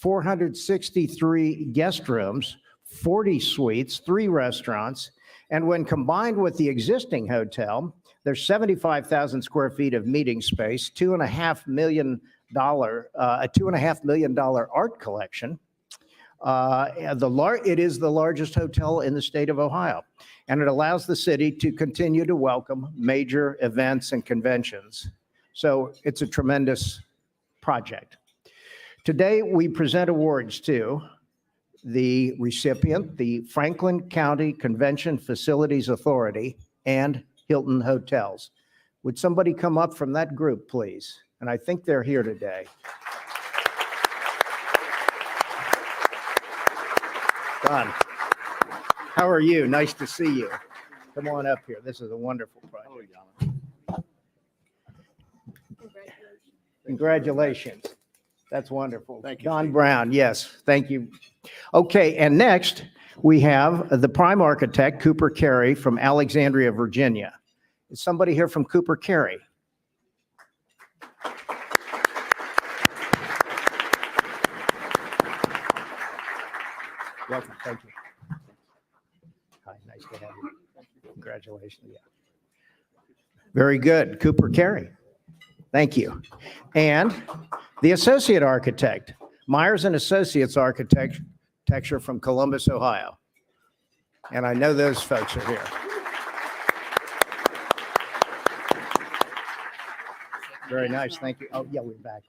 463 guest rooms, 40 suites, 3 restaurants, and when combined with the existing hotel, there's 75,000 square feet of meeting space, $2.5 million, a $2.5 million art collection. It is the largest hotel in the state of Ohio, and it allows the city to continue to welcome major events and conventions. So it's a tremendous project. Today, we present awards to the recipient, the Franklin County Convention Facilities Authority, and Hilton Hotels. Would somebody come up from that group, please? And I think they're here today. Don, how are you? Nice to see you. Come on up here. This is a wonderful project. Congratulations. That's wonderful. Thank you, Don Steve. Brown, yes, thank you. Okay, and next we have the prime architect, Cooper Carey from Alexandria, Virginia. Is somebody here from Cooper Carey? Welcome, thank you. Hi, nice to have you. Congratulations, yeah. Very good, Cooper Carey. Thank you. And the associate architect, Myers and Associates Architecture from Columbus, Ohio. And I know those folks are here. Very nice, thank you. Oh, yeah, we're back.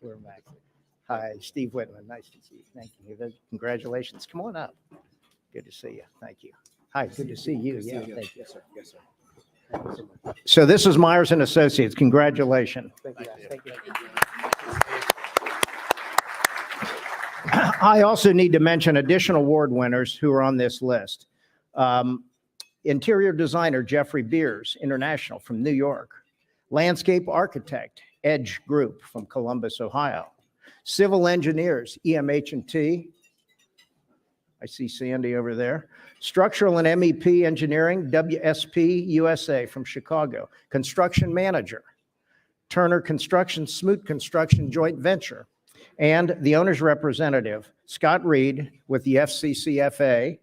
Hi, Steve Whitman, nice to see you. Thank you. Congratulations. Come on up. Good to see you. Thank you. Hi, good to see you. Yeah, thank you. Yes, sir. Yes, sir. So this is Myers and Associates. Congratulations. Thank you. Thank you. I also need to mention additional award winners who are on this list. Interior designer Jeffrey Beers, International from New York. Landscape architect Edge Group from Columbus, Ohio. Civil engineers EMH&T. I see Sandy over there. Structural and MEP engineering WSP USA from Chicago. Construction manager Turner Construction, Smoot Construction joint venture. And the owner's representative, Scott Reed with the FCCFA,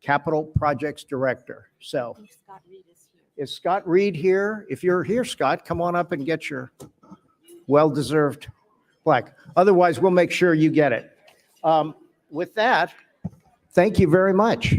Capital Projects Director. So Scott Reed is here. is Scott Reed here? If you're here, Scott, come on up and get your well-deserved plaque. Otherwise, we'll make sure you get it. With that, thank you very much.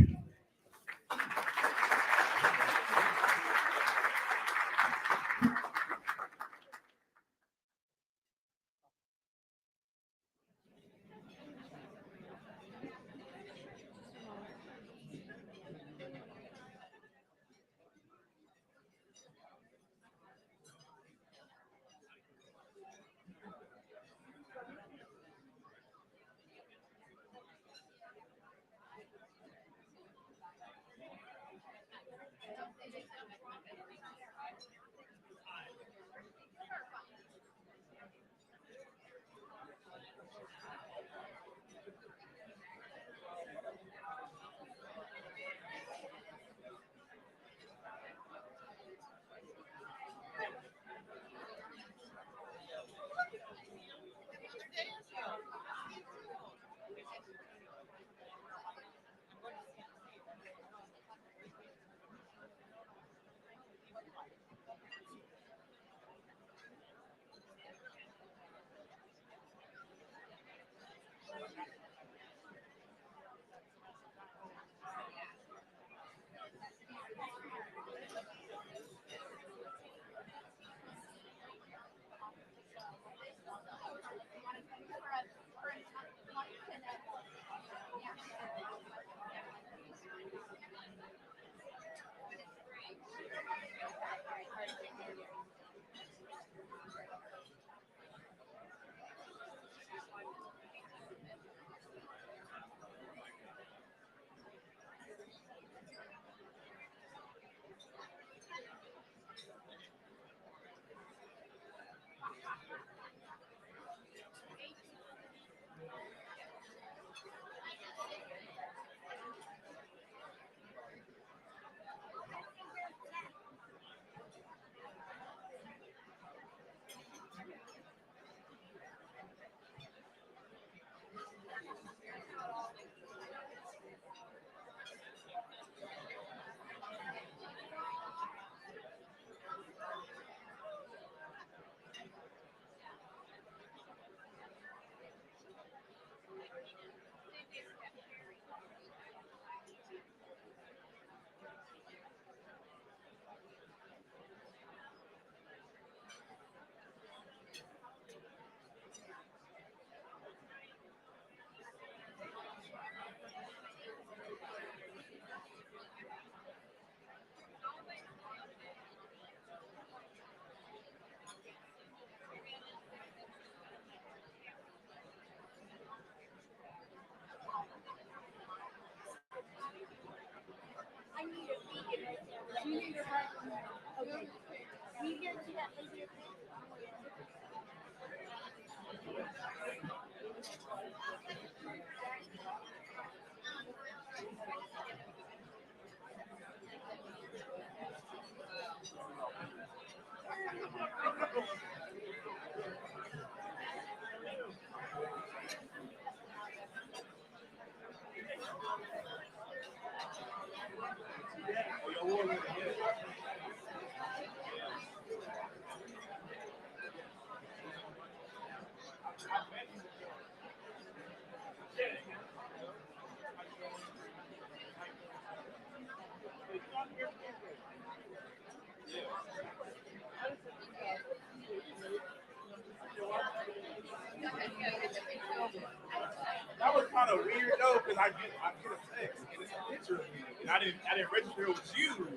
of weird though, because I get a text and it's a picture of me, and I didn't register it was you.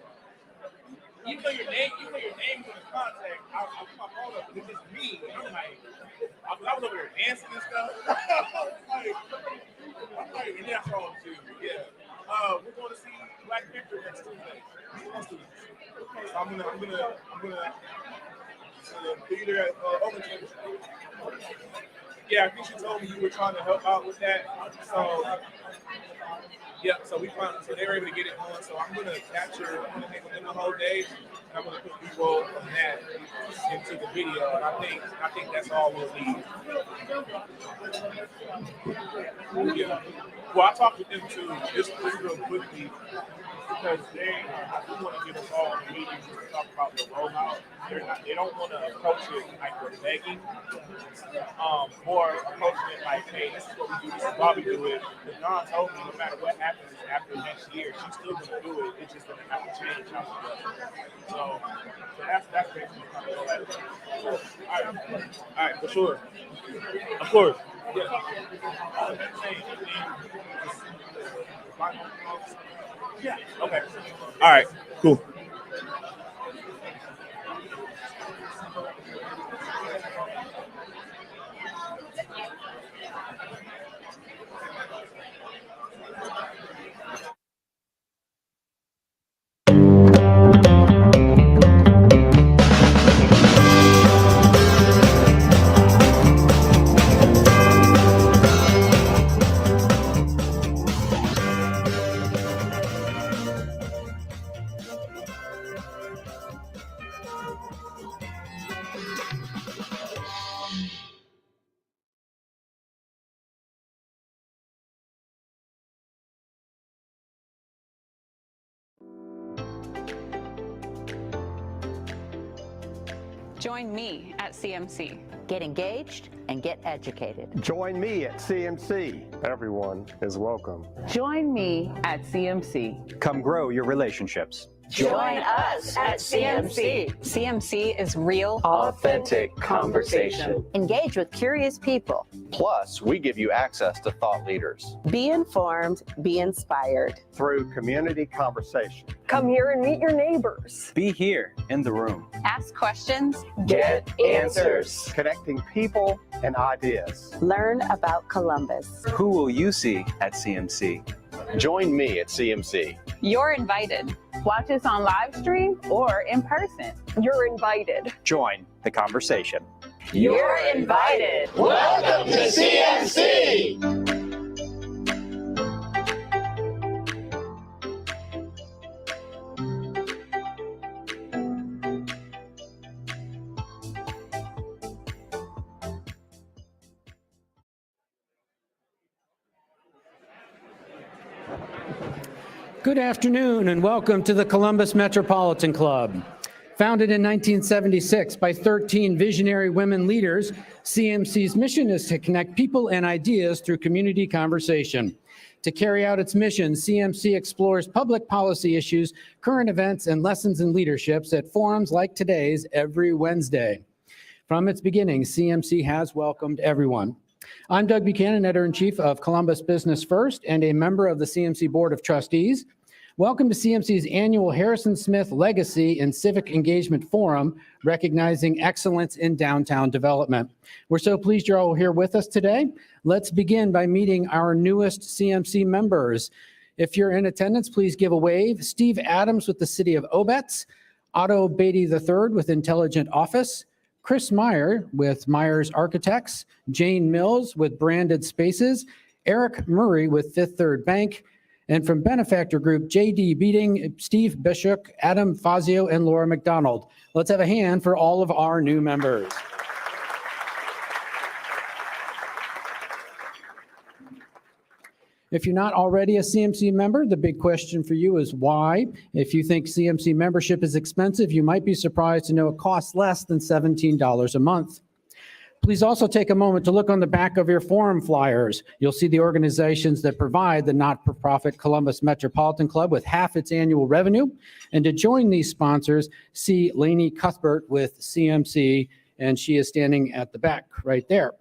You put your name in the contact. I put my phone up, and it's just me. And I'm like, I was over there dancing and stuff. I'm like, and then I saw it too. Yeah. We're going to see Black Panther next Tuesday. So I'm gonna theater at Overton. Yeah, I think she told me you were trying to help out with that. So yeah, so they were able to get it on. So I'm gonna capture, I'm gonna hang with them the whole day, and I'm gonna put B-roll from that into the video. And I think that's all we'll need. Yeah. Well, I talked with them too, just real quickly, because I do want to get us all in the meeting to talk about the rollout. They don't want to approach it like we're begging, or approaching it like, hey, this is what we do, this is why we do it. Because Don told me no matter what happens after next year, she's still going to do it. It's just going to have to change how she does it. So that's basically kind of what that is. All right, for sure. Of course. Yeah. Yeah. Okay. All right. Cool. Join me at CMC. Get engaged and get educated. Join me at CMC. Everyone is welcome. Join me at CMC. Come grow your relationships. Join us at CMC. CMC is real, Authentic conversation. Engage with curious people. Plus, we give you access to thought leaders. Be informed, be inspired. Through community conversation. Come here and meet your neighbors. Be here in the room. ask questions, Get answers. Connecting people and ideas. Learn about Columbus. Who will you see at CMC? Join me at CMC. You're invited. Watch us on live stream or in person. You're invited. Join the conversation. You're invited. Welcome to CMC. Good afternoon and welcome to the Columbus Metropolitan Club. Founded in 1976 by 13 visionary women leaders, CMC's mission is to connect people and ideas through community conversation. To carry out its mission, CMC explores public policy issues, current events, and lessons in leaderships at forums like today's every Wednesday. From its beginning, CMC has welcomed everyone. I'm Doug Buchanan, Editor-in-Chief of Columbus Business First and a member of the CMC Board of Trustees. Welcome to CMC's annual Harrison Smith Legacy and Civic Engagement Forum, recognizing excellence in downtown development. We're so pleased you're all here with us today. Let's begin by meeting our newest CMC members. If you're in attendance, please give a wave. Steve Adams with the City of Obetz, Otto Beatty III with Intelligent Office, Chris Meyer with Myers Architects, Jane Mills with Branded Spaces, Eric Murray with Fifth Third Bank, and from Benefactor Group, J.D. Beating, Steve Bishop, Adam Fazio, and Laura McDonald. Let's have a hand for all of our new members. If you're not already a CMC member, the big question for you is why? If you think CMC membership is expensive, you might be surprised to know it costs less than $17 a month. Please also take a moment to look on the back of your forum flyers. You'll see the organizations that provide the not-for-profit Columbus Metropolitan Club with half its annual revenue. And to join these sponsors, see Lainey Cuthbert with CMC, and she is standing at the back right there.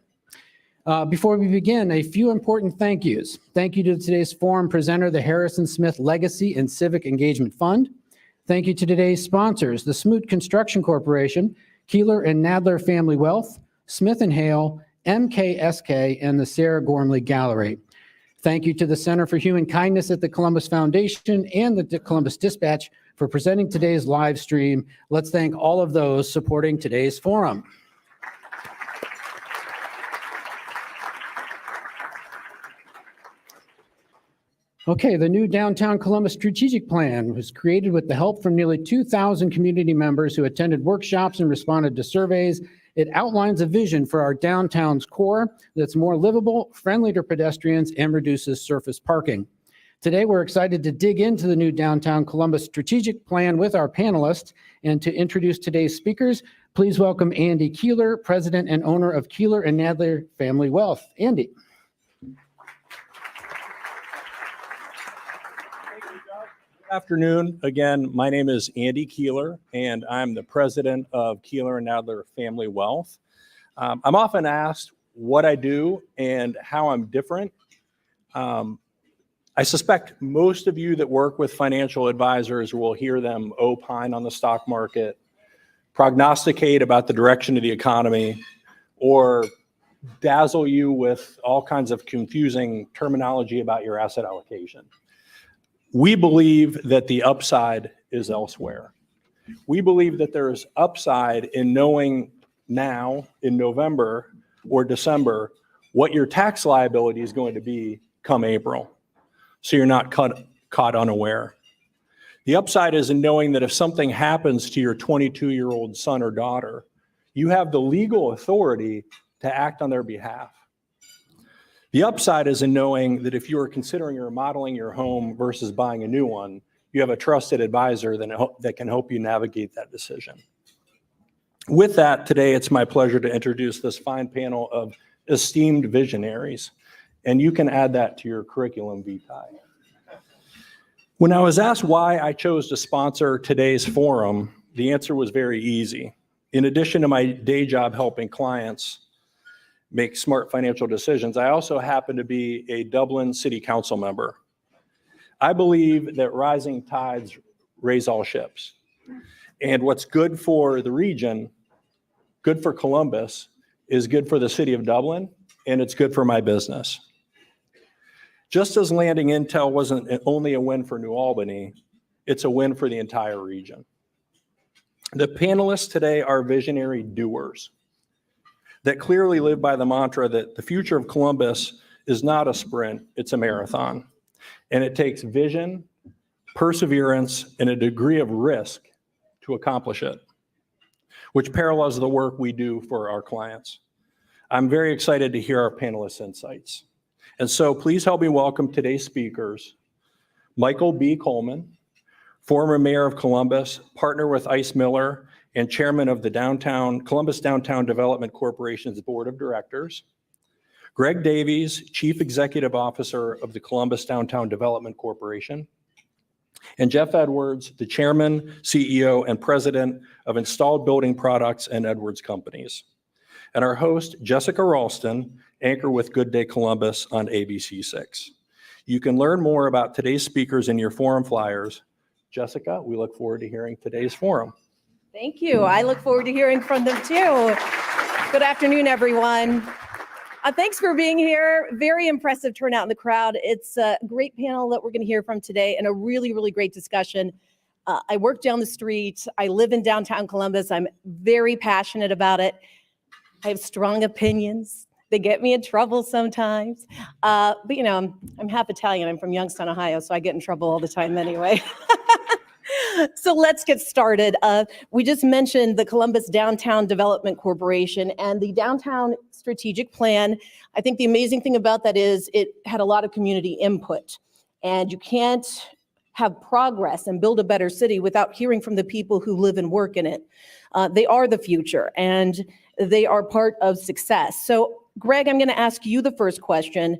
Before we begin, a few important thank yous. Thank you to today's forum presenter, the Harrison Smith Legacy and Civic Engagement Fund. Thank you to today's sponsors, the Smoot Construction Corporation, Keeler and Nadler Family Wealth, Smith and Hale, MKSK, and the Sarah Gormley Gallery. Thank you to the Center for Human Kindness at the Columbus Foundation and the Columbus Dispatch for presenting today's live stream. Let's thank all of those supporting today's forum. Okay, the new Downtown Columbus Strategic Plan was created with the help from nearly 2,000 community members who attended workshops and responded to surveys. It outlines a vision for our downtown's core that's more livable, friendly to pedestrians, and reduces surface parking. Today, we're excited to dig into the new Downtown Columbus Strategic Plan with our panelists. And to introduce today's speakers, please welcome Andy Keeler, President and owner of Keeler and Nadler Family Wealth. Andy. Good afternoon. Again, my name is Andy Keeler, and I'm the president of Keeler and Nadler Family Wealth. I'm often asked what I do and how I'm different. I suspect most of you that work with financial advisors will hear them opine on the stock market, prognosticate about the direction of the economy, or dazzle you with all kinds of confusing terminology about your asset allocation. We believe that the upside is elsewhere. We believe that there's upside in knowing now in November or December what your tax liability is going to be come April, so you're not caught unaware. The upside is in knowing that if something happens to your 22-year-old son or daughter, you have the legal authority to act on their behalf. The upside is in knowing that if you are considering or remodeling your home versus buying a new one, you have a trusted advisor that can help you navigate that decision. With that, today it's my pleasure to introduce this fine panel of esteemed visionaries, and you can add that to your curriculum vitae. When I was asked why I chose to sponsor today's forum, the answer was very easy. In addition to my day job helping clients make smart financial decisions, I also happen to be a Dublin City Council member. I believe that rising tides raise all ships. And what's good for the region, good for Columbus, is good for the city of Dublin, and it's good for my business. Just as landing Intel wasn't only a win for New Albany, it's a win for the entire region. The panelists today are visionary doers that clearly live by the mantra that the future of Columbus is not a sprint, it's a marathon. And it takes vision, perseverance, and a degree of risk to accomplish it, which parallels the work we do for our clients. I'm very excited to hear our panelists' insights. And so please help me welcome today's speakers, Michael B. Coleman, former mayor of Columbus, partner with Ice Miller, and chairman of the Columbus Downtown Development Corporation's Board of Directors. Greg Davies, Chief Executive Officer of the Columbus Downtown Development Corporation. And Jeff Edwards, the Chairman, CEO, and President of Installed Building Products and Edwards Companies. And our host, Jessica Ralston, anchor with Good Day Columbus on ABC6. You can learn more about today's speakers in your forum flyers. Jessica, we look forward to hearing today's forum. Thank you. I look forward to hearing from them too. Good afternoon, everyone. Thanks for being here. Very impressive turnout in the crowd. It's a great panel that we're going to hear from today and a really, really great discussion. I work down the street. I live in downtown Columbus. I'm very passionate about it. I have strong opinions. They get me in trouble sometimes. But you know, I'm half Italian. I'm from Youngstown, Ohio, so I get in trouble all the time anyway. So let's get started. We just mentioned the Columbus Downtown Development Corporation and the Downtown Strategic Plan. I think the amazing thing about that is it had a lot of community input, and you can't have progress and build a better city without hearing from the people who live and work in it. They are the future, and they are part of success. So Greg, I'm going to ask you the first question.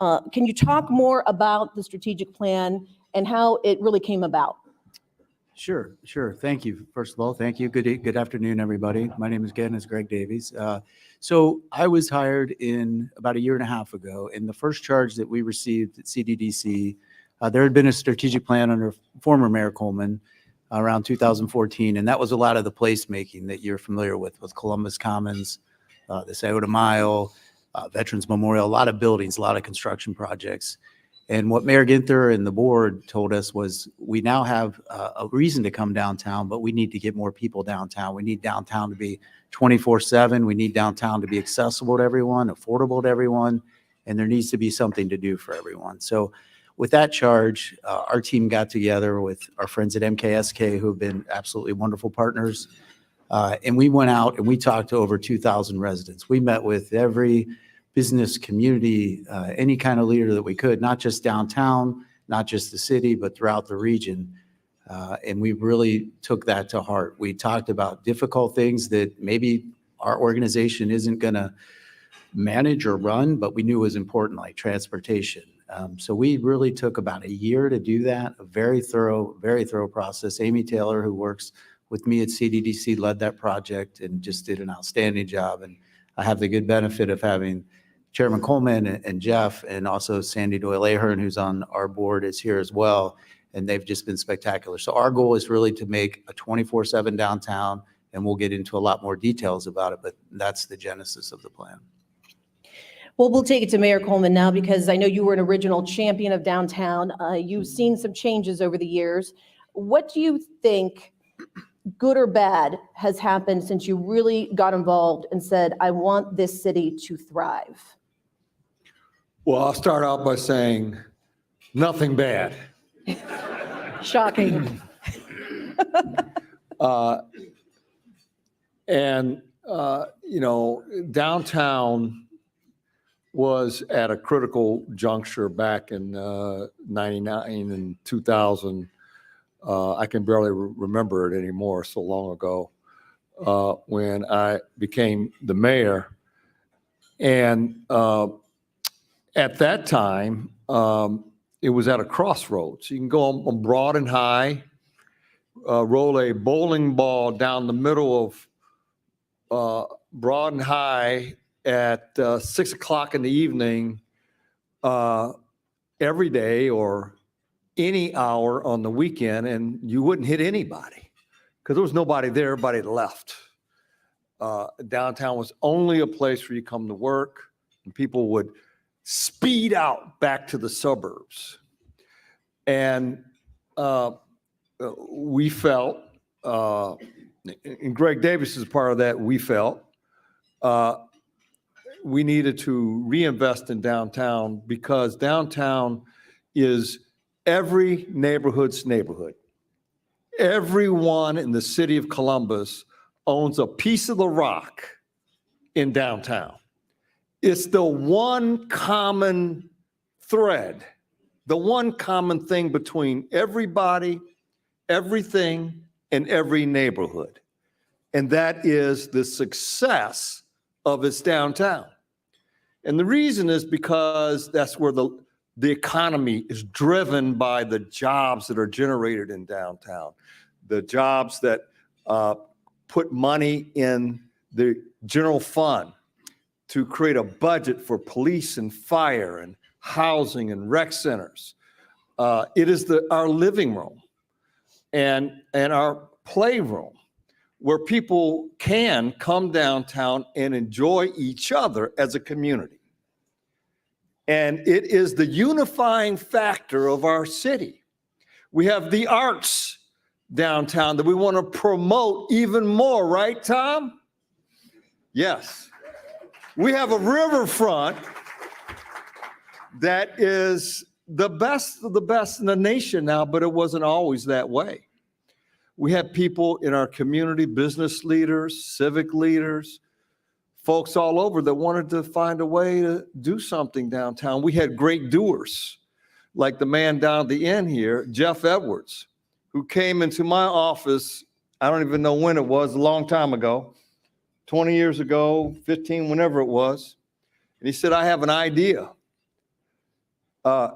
Can you talk more about the strategic plan and how it really came about? Sure. Thank you. First of all, thank you. Good afternoon, everybody. My name is Greg Davies. So I was hired in about a year and a half ago, and the first charge that we received at CDDC, there had been a strategic plan under former Mayor Coleman around 2014, and that was a lot of the placemaking that you're familiar with Columbus Commons, the Scioto Mile, Veterans Memorial, a lot of buildings, a lot of construction projects. And what Mayor Ginther and the board told us was we now have a reason to come downtown, but we need to get more people downtown. We need downtown to be 24/7. We need downtown to be accessible to everyone, affordable to everyone, and there needs to be something to do for everyone. So with that charge, our team got together with our friends at MKSK, who have been absolutely wonderful partners. And we went out and we talked to over 2,000 residents. We met with every business community, any kind of leader that we could, not just downtown, not just the city, but throughout the region. And we really took that to heart. We talked about difficult things that maybe our organization isn't going to manage or run, but we knew was important, like transportation. So we really took about a year to do that, a very thorough process. Amy Taylor, who works with me at CDDC, led that project and just did an outstanding job. And I have the good benefit of having Chairman Coleman and Jeff, and also Sandy Doyle-Ahern, who's on our board, is here as well. And they've just been spectacular. So our goal is really to make a 24/7 downtown, and we'll get into a lot more details about it, but that's the genesis of the plan. Well, we'll take it to Mayor Coleman now, because I know you were an original champion of downtown. You've seen some changes over the years. What do you think, good or bad, has happened since you really got involved and said, I want this city to thrive? Well, I'll start out by saying nothing bad. Shocking. Downtown was at a critical juncture back in 99 and 2000. I can barely remember it anymore, so long ago, when I became the mayor. And at that time, it was at a crossroads. You can go on Broad and High, roll a bowling ball down the middle of Broad and High at 6 o'clock in the evening every day or any hour on the weekend, and you wouldn't hit anybody because there was nobody there, everybody had left. Downtown was only a place where you come to work, and people would speed out back to the suburbs. And we felt, and Greg Davis is part of that, we felt we needed to reinvest in downtown, because downtown is every neighborhood's neighborhood. Everyone in the city of Columbus owns a piece of the rock in downtown. It's the one common thread, the one common thing between everybody, everything, and every neighborhood. And that is the success of its downtown. And the reason is because that's where the economy is driven by the jobs that are generated in downtown, the jobs that put money in the general fund to create a budget for police and fire and housing and rec centers. It is our living room and our playroom where people can come downtown and enjoy each other as a community. And it is the unifying factor of our city. We have the arts downtown that we want to promote even more, right, Tom? Yes. We have a riverfront that is the best of the best in the nation now, but it wasn't always that way. We have people in our community, business leaders, civic leaders, folks all over that wanted to find a way to do something downtown. We had great doers, like the man down at the end here, Jeff Edwards, who came into my office, I don't even know when it was, a long time ago, 20 years ago, 15, whenever it was. And he said, I have an idea.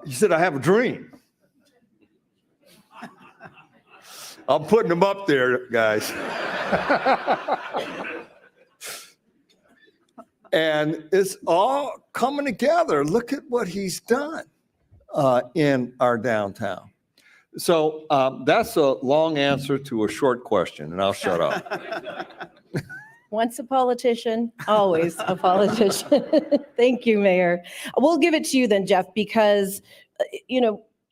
He said, I have a dream. I'm putting them up there, guys. And it's all coming together. Look at what he's done in our downtown. So that's a long answer to a short question, and I'll shut up. Once a politician, always a politician. Thank you, Mayor. We'll give it to you then, Jeff, because,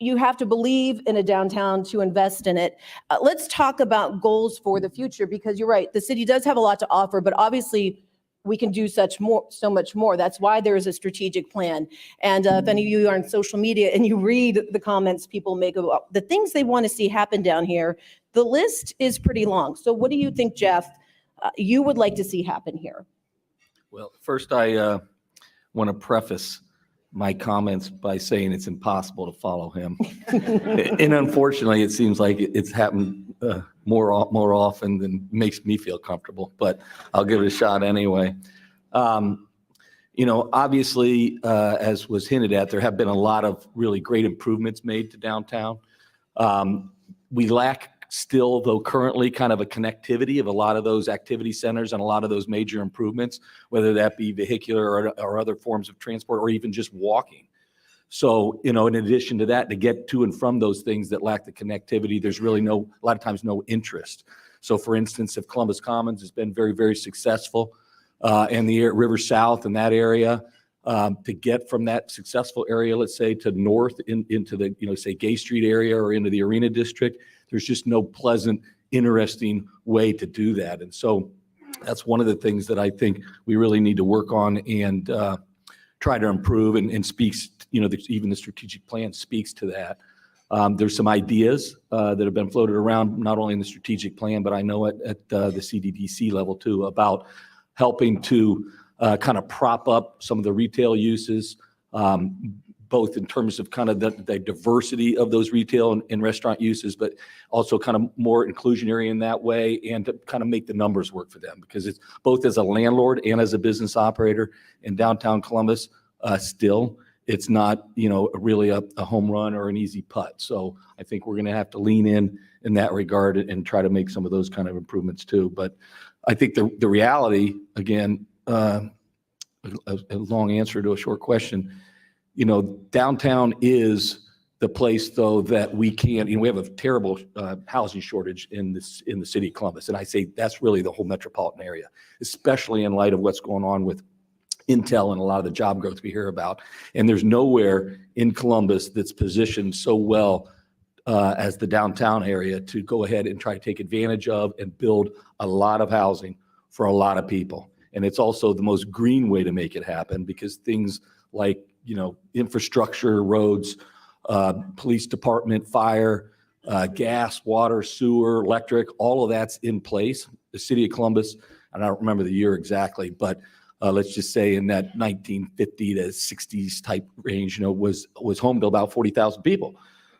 you have to believe in a downtown to invest in it. Let's talk about goals for the future, because you're right. The city does have a lot to offer, but obviously we can do so much more. That's why there is a strategic plan. And if any of you are on social media and you read the comments people make about the things they want to see happen down here, the list is pretty long. So what do you think, Jeff, you would like to see happen here? Well, first I want to preface my comments by saying it's impossible to follow him. And unfortunately, it seems like it's happened more often than makes me feel comfortable, but I'll give it a shot anyway. Obviously, as was hinted at, there have been a lot of really great improvements made to downtown. We lack still, though, currently kind of a connectivity of a lot of those activity centers and a lot of those major improvements, whether that be vehicular or other forms of transport or even just walking. So, in addition to that, to get to and from those things that lack the connectivity, there's really a lot of times no interest. So, for instance, if Columbus Commons has been very, very successful and the River South and that area, to get from that successful area, let's say, to north into the, say, Gay Street area or into the Arena District, there's just no pleasant, interesting way to do that. And so that's one of the things that I think we really need to work on and try to improve and speaks, even the strategic plan speaks to that. There's some ideas that have been floated around, not only in the strategic plan, but I know at the CDDC level too, about helping to kind of prop up some of the retail uses, both in terms of kind of the diversity of those retail and restaurant uses, but also kind of more inclusionary in that way, and to kind of make the numbers work for them, because it's both as a landlord and as a business operator in downtown Columbus, still, it's not, really a home run or an easy putt. So I think we're going to have to lean in that regard and try to make some of those kind of improvements too. But I think the reality, again, a long answer to a short question, downtown is the place, though, that we can't, we have a terrible housing shortage in the city of Columbus. And I say that's really the whole metropolitan area, especially in light of what's going on with Intel and a lot of the job growth we hear about. And there's nowhere in Columbus that's positioned so well as the downtown area to go ahead and try to take advantage of and build a lot of housing for a lot of people. And it's also the most green way to make it happen, because things like, infrastructure, roads, police department, fire, gas, water, sewer, electric, all of that's in place. The city of Columbus, and I don't remember the year exactly, but let's just say in that 1950 to 60s type range, was home to about 40,000 people.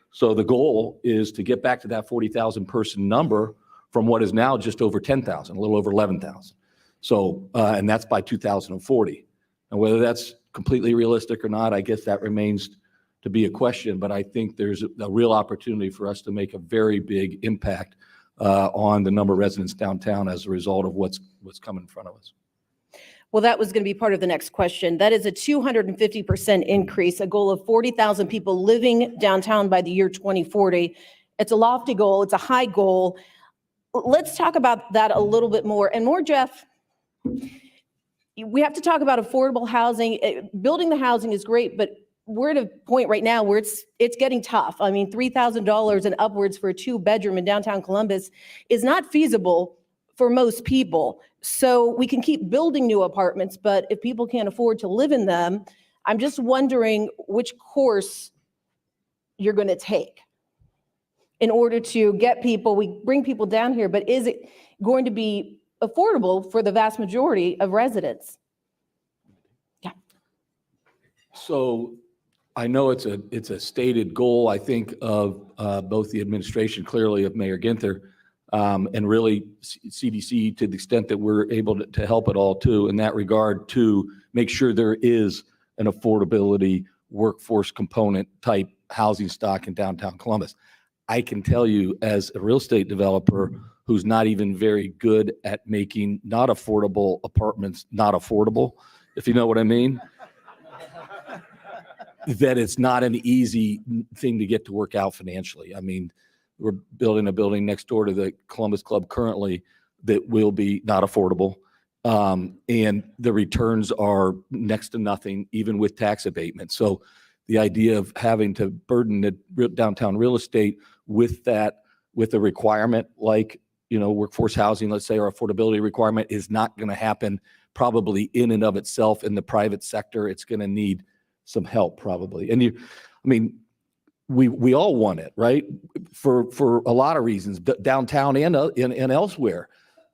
So the goal is to get back to that 40,000 person number from what is now just over 10,000, a little over 11,000. So, and that's by 2040. And whether that's completely realistic or not, I guess that remains to be a question. But I think there's a real opportunity for us to make a very big impact on the number of residents downtown as a result of what's coming in front of us. Well, that was going to be part of the next question. That is a 250% increase, a goal of 40,000 people living downtown by the year 2040. It's a lofty goal. It's a high goal. Let's talk about that a little bit more. And more, Jeff, we have to talk about affordable housing. Building the housing is great, but we're at a point right now where it's getting tough. I mean, $3,000 and upwards for a 2-bedroom in downtown Columbus is not feasible for most people. So we can keep building new apartments, but if people can't afford to live in them, I'm just wondering which course you're going to take in order to get people, we bring people down here, but is it going to be affordable for the vast majority of residents? Yeah. So I know it's a stated goal, I think, of both the administration, clearly of Mayor Ginther, and really CDC, to the extent that we're able to help at all too, in that regard, to make sure there is an affordability workforce component type housing stock in downtown Columbus. I can tell you as a real estate developer who's not even very good at making not affordable apartments not affordable, if you know what I mean, that it's not an easy thing to get to work out financially. I mean, we're building a building next door to the Columbus Club currently that will be not affordable. And the returns are next to nothing, even with tax abatement. So the idea of having to burden the downtown real estate with that, with a requirement like, workforce housing, let's say, or affordability requirement is not going to happen probably in and of itself in the private sector. It's going to need some help probably. And we all want it, right? For a lot of reasons, downtown and elsewhere.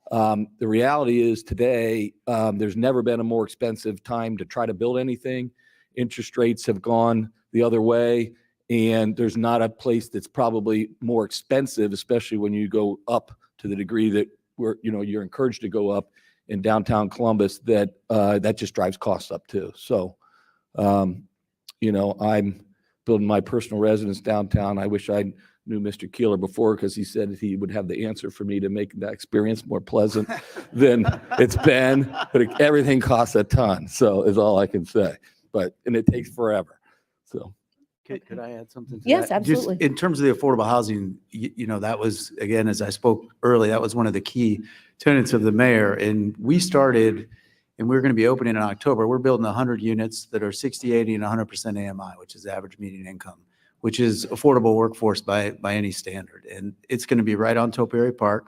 The reality is today, there's never been a more expensive time to try to build anything. Interest rates have gone the other way, and there's not a place that's probably more expensive, especially when you go up to the degree that you're encouraged to go up in downtown Columbus, that just drives costs up too. So, I'm building my personal residence downtown. I wish I knew Mr. Keeler before, because he said he would have the answer for me to make that experience more pleasant than it's been. But everything costs a ton, so is all I can say. And it takes forever. So, could I add something to Yes, that? absolutely. Just in terms of the affordable housing, that was, again, as I spoke early, that was one of the key tenets of the mayor. And we started, and we're going to be opening in October. We're building 100 units that are 60, 80, and 100% AMI, which is average median income, which is affordable workforce by any standard. And it's going to be right on Topiary Park.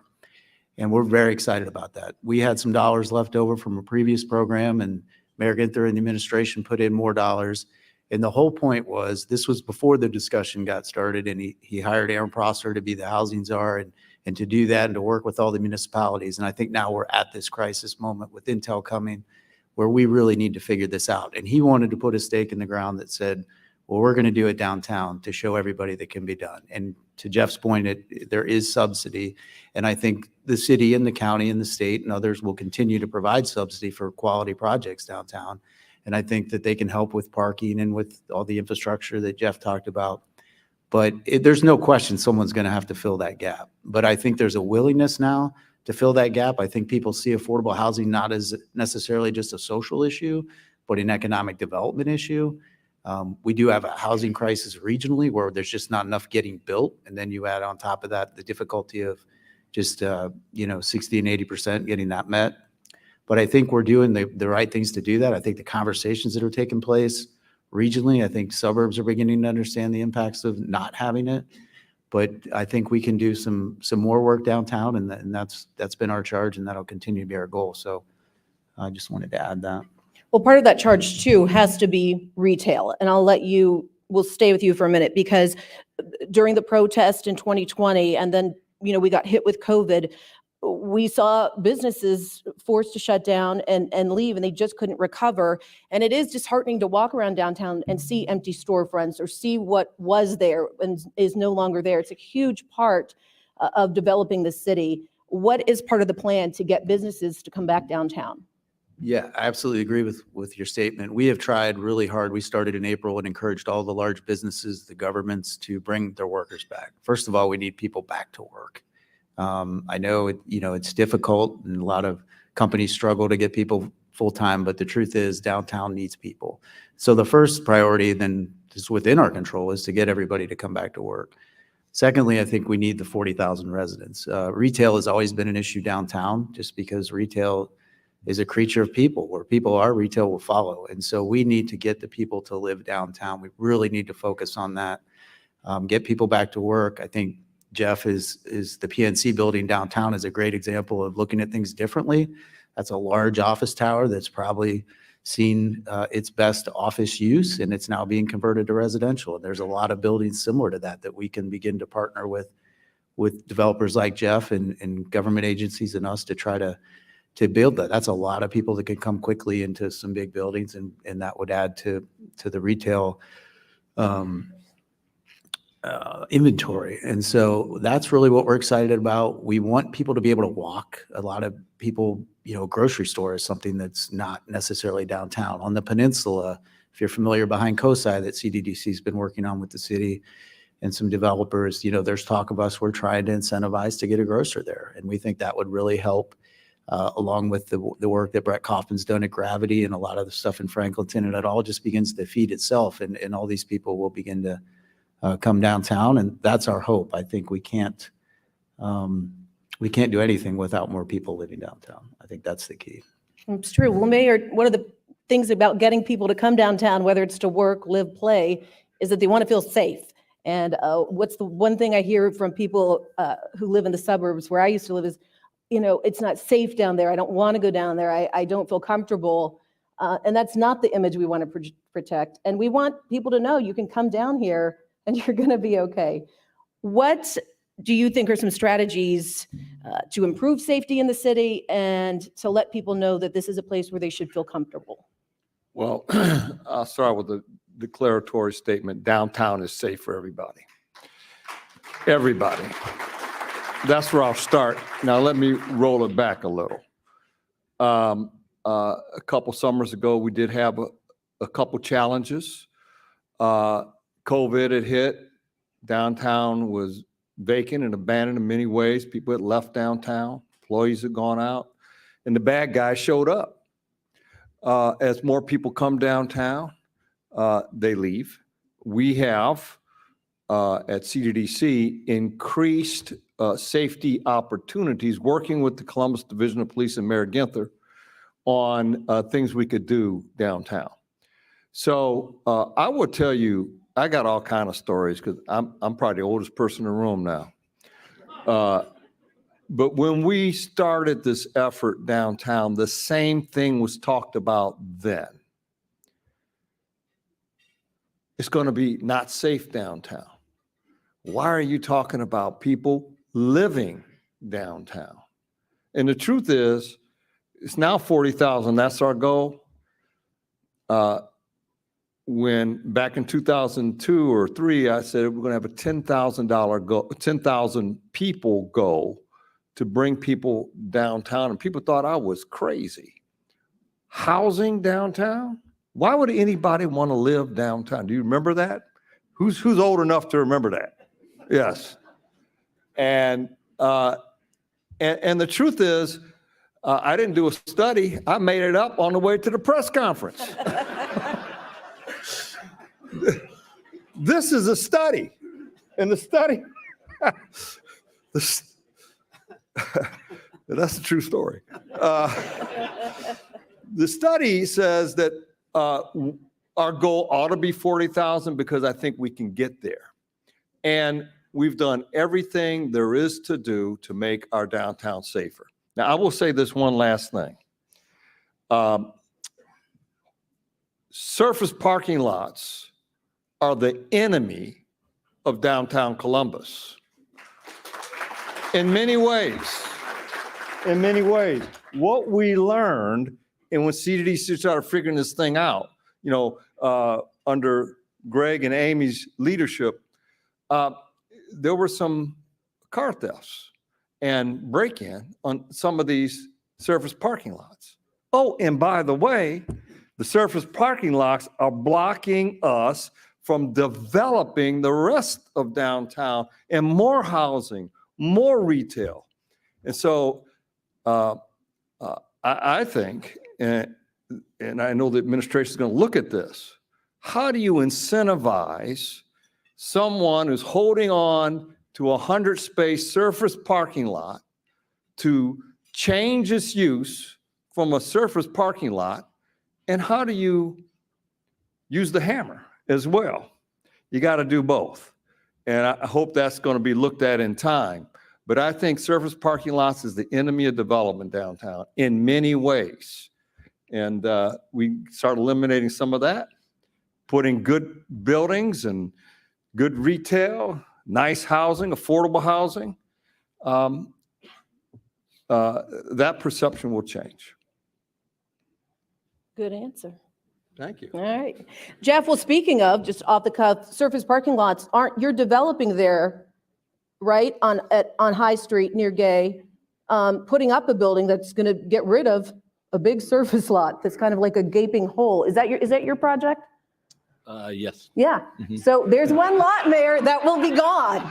And we're very excited about that. We had some dollars left over from a previous program, and Mayor Ginther and the administration put in more dollars. And the whole point was, this was before the discussion got started, and he hired Aaron Prosser to be the housing czar and to do that and to work with all the municipalities. And I think now we're at this crisis moment with Intel coming, where we really need to figure this out. And he wanted to put a stake in the ground that said, well, we're going to do it downtown to show everybody that can be done. And to Jeff's point, there is subsidy. And I think the city and the county and the state and others will continue to provide subsidy for quality projects downtown. And I think that they can help with parking and with all the infrastructure that Jeff talked about. But there's no question someone's going to have to fill that gap. But I think there's a willingness now to fill that gap. I think people see affordable housing not as necessarily just a social issue, but an economic development issue. We do have a housing crisis regionally where there's just not enough getting built. And then you add on top of that the difficulty of just 60 and 80% getting that met. But I think we're doing the right things to do that. I think the conversations that are taking place regionally, I think suburbs are beginning to understand the impacts of not having it. But I think we can do some more work downtown, and that's been our charge, and that'll continue to be our goal. So I just wanted to add that. Well, part of that charge too has to be retail. And we'll stay with you for a minute, because during the protest in 2020, and then, we got hit with COVID, we saw businesses forced to shut down and leave, and they just couldn't recover. And it is disheartening to walk around downtown and see empty storefronts or see what was there and is no longer there. It's a huge part of developing the city. What is part of the plan to get businesses to come back downtown? Yeah, I absolutely agree with your statement. We have tried really hard. We started in April and encouraged all the large businesses, the governments, to bring their workers back. First of all, we need people back to work. I know it's difficult, and a lot of companies struggle to get people full-time, but the truth is downtown needs people. So the first priority then is within our control is to get everybody to come back to work. Secondly, I think we need the 40,000 residents. Retail has always been an issue downtown, just because retail is a creature of people. Where people are, retail will follow. And so we need to get the people to live downtown. We really need to focus on that, get people back to work. I think Jeff is the PNC building downtown is a great example of looking at things differently. That's a large office tower that's probably seen its best office use, and it's now being converted to residential. And there's a lot of buildings similar to that we can begin to partner with developers like Jeff and government agencies and us to try to build that. That's a lot of people that could come quickly into some big buildings, and that would add to the retail inventory. And so that's really what we're excited about. We want people to be able to walk. A lot of people, grocery store is something that's not necessarily downtown. On the peninsula, if you're familiar, behind COSI that CDDC has been working on with the city, and some developers, there's talk of us, we're trying to incentivize to get a grocer there. And we think that would really help, along with the work that Brett Kaufman's done at Gravity and a lot of the stuff in Franklinton, and it all just begins to feed itself, and all these people will begin to come downtown, and that's our hope. I think we can't do anything without more people living downtown. I think that's the key. It's true. Well, Mayor, one of the things about getting people to come downtown, whether it's to work, live, play, is that they want to feel safe. And what's the one thing I hear from people who live in the suburbs where I used to live is, it's not safe down there. I don't want to go down there. I don't feel comfortable. And that's not the image we want to protect. And we want people to know you can come down here and you're going to be okay. What do you think are some strategies to improve safety in the city and to let people know that this is a place where they should feel comfortable? Well, I'll start with the declaratory statement. Downtown is safe for everybody. Everybody. That's where I'll start. Now, let me roll it back a little. A couple summers ago, we did have a couple challenges. COVID had hit. Downtown was vacant and abandoned in many ways. People had left downtown. Employees had gone out. And the bad guys showed up. As more people come downtown, they leave. We have, at CDDC, increased safety opportunities, working with the Columbus Division of Police and Mayor Ginther on things we could do downtown. So I will tell you, I got all kind of stories because I'm probably the oldest person in the room now. But when we started this effort downtown, the same thing was talked about then. It's going to be not safe downtown. Why are you talking about people living downtown? And the truth is, it's now 40,000. That's our goal. When back in 2002 or 3, I said we're going to have a $10,000 goal, 10,000 people goal to bring people downtown, and people thought I was crazy. Housing downtown? Why would anybody want to live downtown? Do you remember that? Who's old enough to remember that? Yes. And the truth is, I didn't do a study. I made it up on the way to the press conference. This is a study, and the study, that's a true story. The study says that our goal ought to be 40,000 because I think we can get there. And we've done everything there is to do to make our downtown safer. Now, I will say this one last thing. Surface parking lots are the enemy of downtown Columbus. In many ways. In many ways. What we learned, and when CDDC started figuring this thing out, under Greg and Amy's leadership, there were some car thefts and break-in on some of these surface parking lots. Oh, and by the way, the surface parking lots are blocking us from developing the rest of downtown and more housing, more retail. And so I think, and I know the administration is going to look at this, how do you incentivize someone who's holding on to a 100-space surface parking lot to change its use from a surface parking lot? And how do you use the hammer as well? You got to do both. And I hope that's going to be looked at in time. But I think surface parking lots is the enemy of development downtown in many ways. And we start eliminating some of that, putting good buildings and good retail, nice housing, affordable housing. That perception will change. Good answer. Thank you. All right. Jeff, well, speaking of, just off the cuff, surface parking lots, you're developing there, right, on High Street near Gay, putting up a building that's going to get rid of a big surface lot that's kind of like a gaping hole. Is that your project? Yes. Yeah. So there's one lot, Mayor, that will be gone.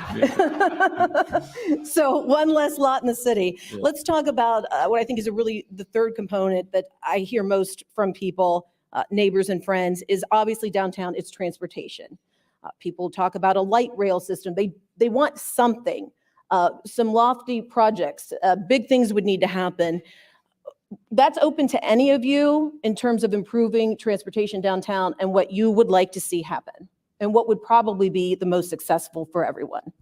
So one less lot in the city. Yeah. Let's talk about what I think is the third component that I hear most from people, neighbors and friends, is obviously downtown, it's transportation. People talk about a light rail system. They want something, some lofty projects, big things would need to happen. That's open to any of you in terms of improving transportation downtown and what you would like to see happen and what would probably be the most successful for everyone.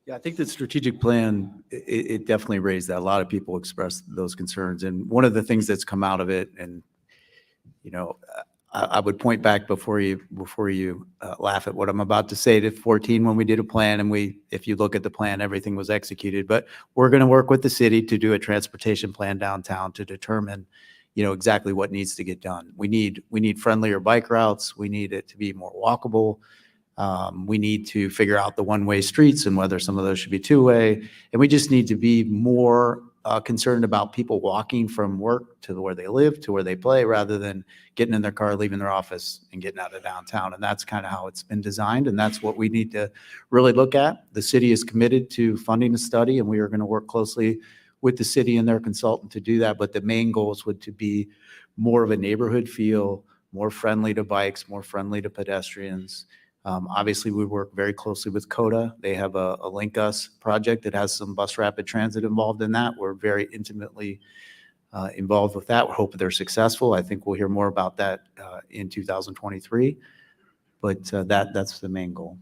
Yeah, I think the strategic plan, it definitely raised that. A lot of people expressed those concerns. And one of the things that's come out of it, and, you know, I would point back before you laugh at what I'm about to say to 14 when we did a plan, and if you look at the plan, everything was executed. But we're going to work with the city to do a transportation plan downtown to determine, you know, exactly what needs to get done. We need friendlier bike routes. We need it to be more walkable. We need to figure out the one-way streets and whether some of those should be two-way. And we just need to be more concerned about people walking from work to where they live, to where they play, rather than getting in their car, leaving their office, and getting out of downtown. And that's kind of how it's been designed, and that's what we need to really look at. The city is committed to funding a study, and we are going to work closely with the city and their consultant to do that. But the main goals would to be more of a neighborhood feel, more friendly to bikes, more friendly to pedestrians. Obviously, we work very closely with CODA. They have a Link Us project that has some bus rapid transit involved in that. We're very intimately involved with that. We're hoping they're successful. I think we'll hear more about that in 2023. But that's the main goal.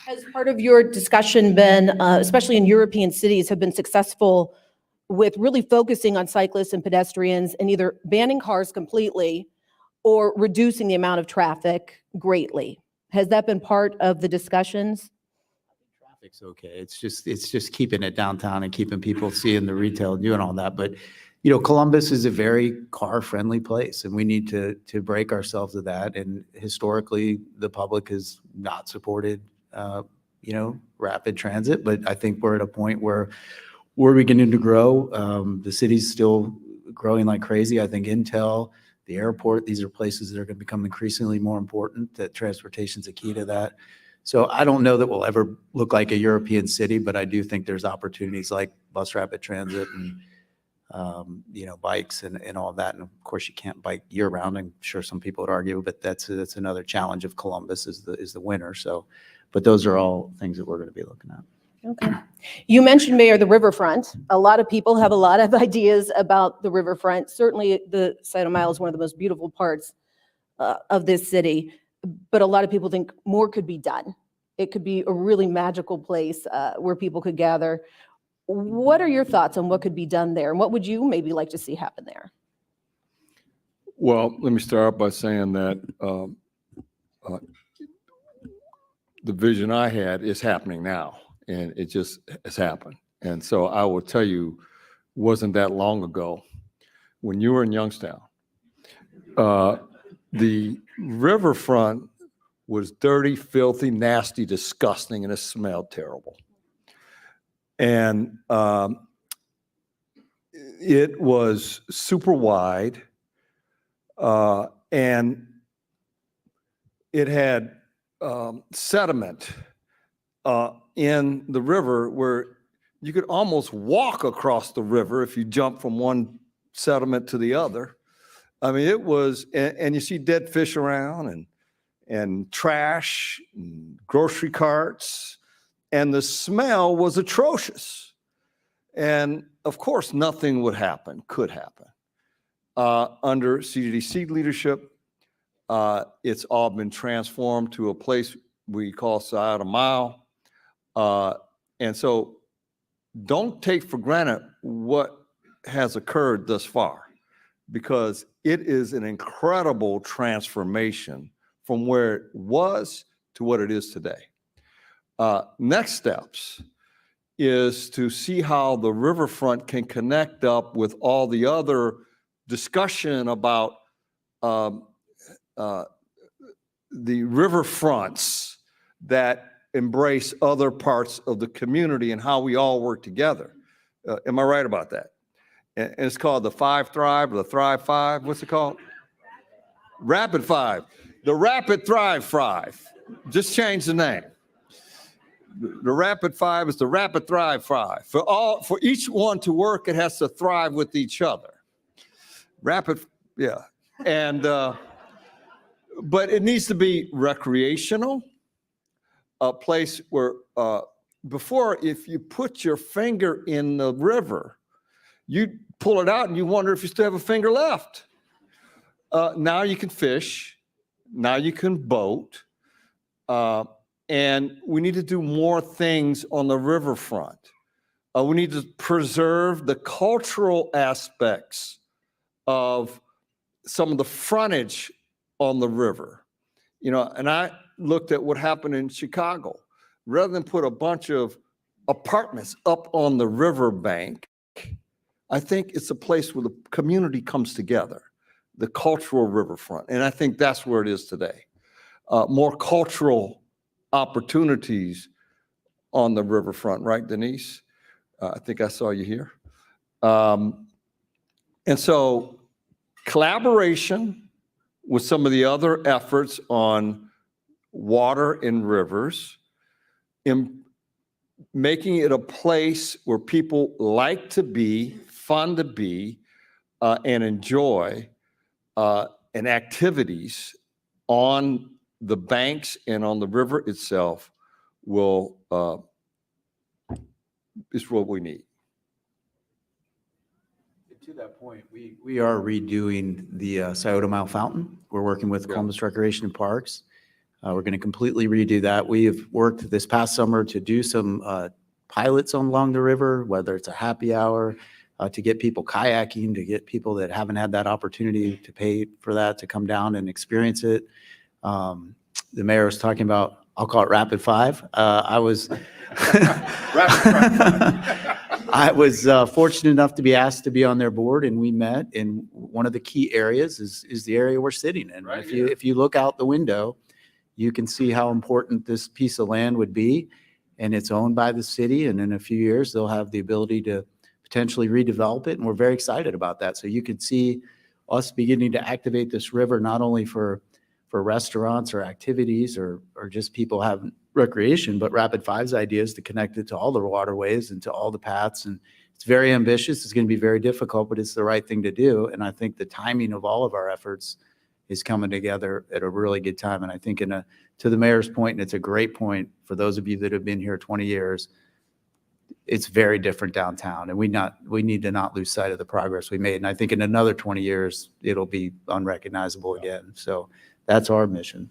Has part of your discussion been, especially in European cities, have been successful with really focusing on cyclists and pedestrians and either banning cars completely or reducing the amount of traffic greatly? Has that been part of the discussions? Traffic's okay. It's just keeping it downtown and keeping people seeing the retail and doing all that. But, you know, Columbus is a very car-friendly place, and we need to break ourselves of that. And historically, the public has not supported, you know, rapid transit. But I think we're at a point where we're beginning to grow. The city's still growing like crazy. I think Intel, the airport, these are places that are going to become increasingly more important, that transportation's a key to that. So I don't know that we'll ever look like a European city, but I do think there's opportunities like bus rapid transit and, you know, bikes and all that. And of course, you can't bike year round. I'm sure some people would argue, but that's another challenge of Columbus is the winter. So, but those are all things that we're going to be looking at. Okay. You mentioned, Mayor, the riverfront. A lot of people have a lot of ideas about the riverfront. Certainly, the Side Mile is one of the most beautiful parts of this city, but a lot of people think more could be done. It could be a really magical place where people could gather. What are your thoughts on what could be done there, and what would you maybe like to see happen there? Well, let me start by saying that the vision I had is happening now. And it just has happened. And so I will tell you, wasn't that long ago when you were in Youngstown, the riverfront was dirty, filthy, nasty, disgusting, and it smelled terrible. And it was super wide, and it had sediment in the river where you could almost walk across the river if you jump from one sediment to the other. I mean, it was, and you see dead fish around and trash and grocery carts, and the smell was atrocious. And of course, nothing could happen. Under CDC leadership, it's all been transformed to a place we call Side Mile. And so don't take for granted what has occurred thus far, because it is an incredible transformation from where it was to what it is today. Next steps is to see how the riverfront can connect up with all the other discussion about the riverfronts that embrace other parts of the community and how we all work together. Am I right about that? And it's called the Five Thrive, or the Thrive Five. What's it called? Rapid Five. The Rapid Thrive Five. Just change the name. The Rapid Five is the Rapid Thrive Five. For each one to work, it has to thrive with each other. Rapid, yeah. And but it needs to be recreational, a place where before, if you put your finger in the river, you pull it out and you wonder if you still have a finger left. Now you can fish. Now you can boat. And we need to do more things on the riverfront. We need to preserve the cultural aspects of some of the frontage on the river. You know, and I looked at what happened in Chicago. Rather than put a bunch of apartments up on the riverbank, I think it's a place where the community comes together, the cultural riverfront. And I think that's where it is today. More cultural opportunities on the riverfront, right, Denise? I think I saw you here. And so collaboration with some of the other efforts on water and rivers, in making it a place where people like to be, fun to be, and enjoy, and activities on the banks and on the river itself is what we need. To that point, we are redoing the Scioto Mile Fountain. We're working with Columbus Recreation and Parks. We're going to completely redo that. We have worked this past summer to do some pilots along the river, whether it's a happy hour, to get people kayaking, to get people that haven't had that opportunity to pay for that to come down and experience it. The mayor was talking about, I'll call it Rapid Five. I was fortunate enough to be asked to be on their board, and we met. And one of the key areas is the area we're sitting in. Right, if you look out the window, you can see how important this piece of land would be, and it's owned by the city. And in a few years, they'll have the ability to potentially redevelop it, and we're very excited about that. So you could see us beginning to activate this river not only for restaurants or activities or just people having recreation, but Rapid Five's idea is to connect it to all the waterways and to all the paths. And it's very ambitious. It's going to be very difficult, but it's the right thing to do. And I think the timing of all of our efforts is coming together at a really good time. And I think to the mayor's point, and it's a great point for those of you that have been here 20 years, it's very different downtown, and we need to not lose sight of the progress we made. And I think in another 20 years, it'll be unrecognizable again. So that's our mission.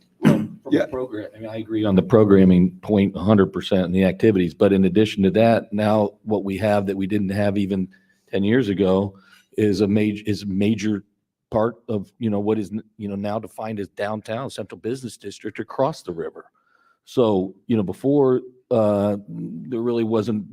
Yeah. Program. I mean, I agree on the programming point 100% and the activities, but in addition to that, now what we have that we didn't have even 10 years ago is a major part of, what is, now defined as downtown central business district across the river. So, before there really wasn't,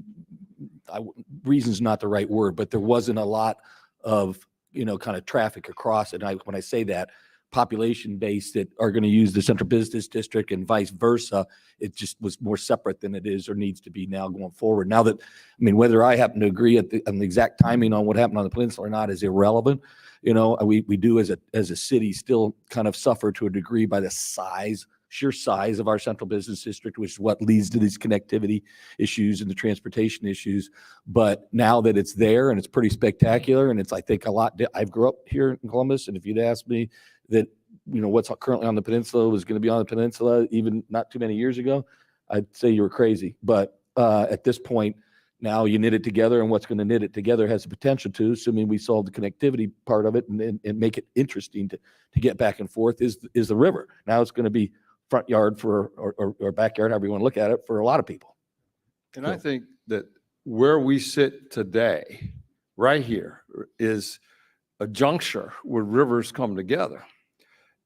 reason's not the right word, but there wasn't a lot of, kind of traffic across it. And when I say that, population base that are going to use the central business district and vice versa, it just was more separate than it is or needs to be now going forward. Now that, whether I happen to agree on the exact timing on what happened on the peninsula or not is irrelevant. We do as a city still kind of suffer to a degree by the sheer size of our central business district, which is what leads to these connectivity issues and the transportation issues. But now that it's there and it's pretty spectacular, and it's, I think, a lot. I grew up here in Columbus, and if you'd asked me that, what's currently on the peninsula was going to be on the peninsula even not too many years ago, I'd say you were crazy. But at this point, now you knit it together, and what's going to knit it together has the potential to, assuming we solve the connectivity part of it and make it interesting to get back and forth, is the river. Now it's going to be front yard or backyard, however you want to look at it, for a lot of people. And I think that where we sit today, right here, is a juncture where rivers come together.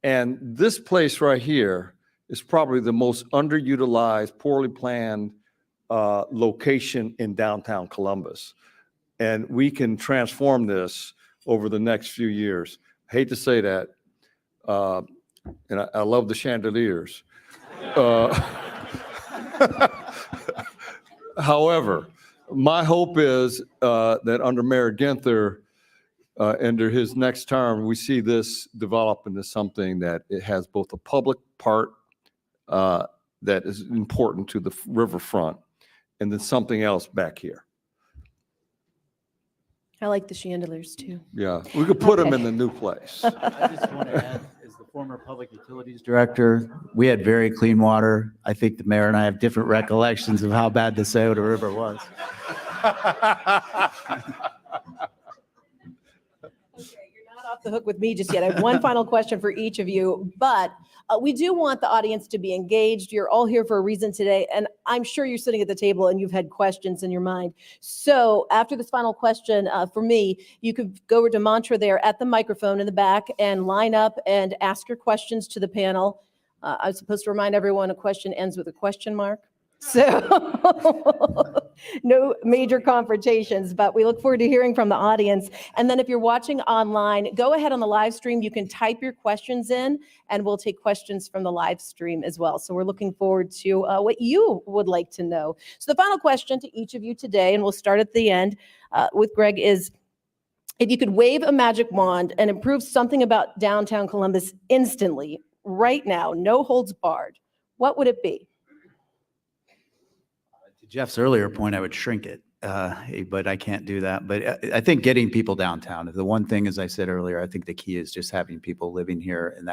And this place right here is probably the most underutilized, poorly planned location in downtown Columbus. And we can transform this over the next few years. I hate to say that. And I love the chandeliers. However, my hope is that under Mayor Ginther, under his next term, we see this develop into something that it has both a public part that is important to the riverfront, and then something else back here. I like the chandeliers too. Yeah, we could put them Okay. in the new place. I just want to add, as the former public utilities director, we had very clean water. I think the mayor and I have different recollections of how bad the Scioto River was. Not off the hook with me just yet. I have one final question for each of you, but we do want the audience to be engaged. You're all here for a reason today, and I'm sure you're sitting at the table and you've had questions in your mind. So after this final question, for me, you could go over to Mantra there at the microphone in the back and line up and ask your questions to the panel. I was supposed to remind everyone a question ends with a question mark. So no major confrontations, but we look forward to hearing from the audience. And then if you're watching online, go ahead on the live stream. You can type your questions in and we'll take questions from the live stream as well. So we're looking forward to what you would like to know. So the final question to each of you today, and we'll start at the end with Greg, is if you could wave a magic wand and improve something about downtown Columbus instantly, right now, no holds barred, what would it be? To Jeff's earlier point, I would shrink it, but I can't do that. But I think getting people downtown, the one thing, as I said earlier, I think the key is just having people living here, and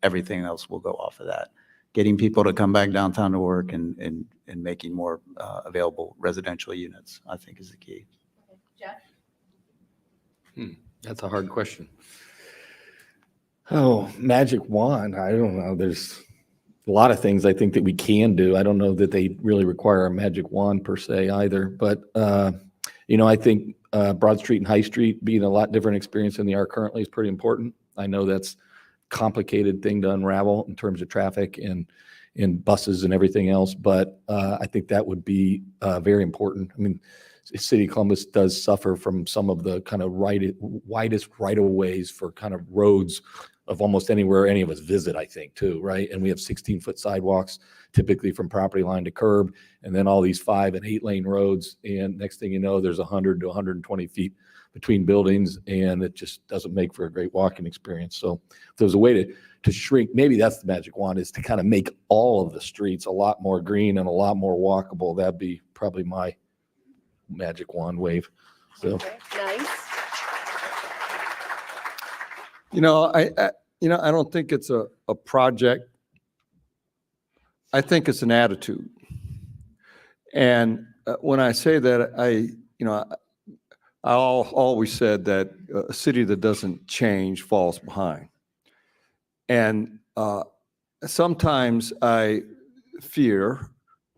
everything else will go off of that. Getting people to come back downtown to work and making more available residential units, I think, is the key. Jeff? That's a hard question. Oh, magic wand. I don't know. There's a lot of things I think that we can do. I don't know that they really require a magic wand per se either. But, I think Broad Street and High Street being a lot different experience than they are currently is pretty important. I know that's a complicated thing to unravel in terms of traffic and buses and everything else. But I think that would be very important. I mean, City of Columbus does suffer from some of the kind of widest right-of-ways for kind of roads of almost anywhere any of us visit, I think, too, right? And we have 16-foot sidewalks, typically from property line to curb, and then all these 5 and 8 lane roads. And next thing you know, there's 100 to 120 feet between buildings, and it just doesn't make for a great walking experience. So if there's a way to shrink, maybe that's the magic wand, is to kind of make all of the streets a lot more green and a lot more walkable. That'd be probably my magic wand wave. So Okay, nice. I don't think it's a project. I think it's an attitude. And when I say that, I always said that a city that doesn't change falls behind. And sometimes I fear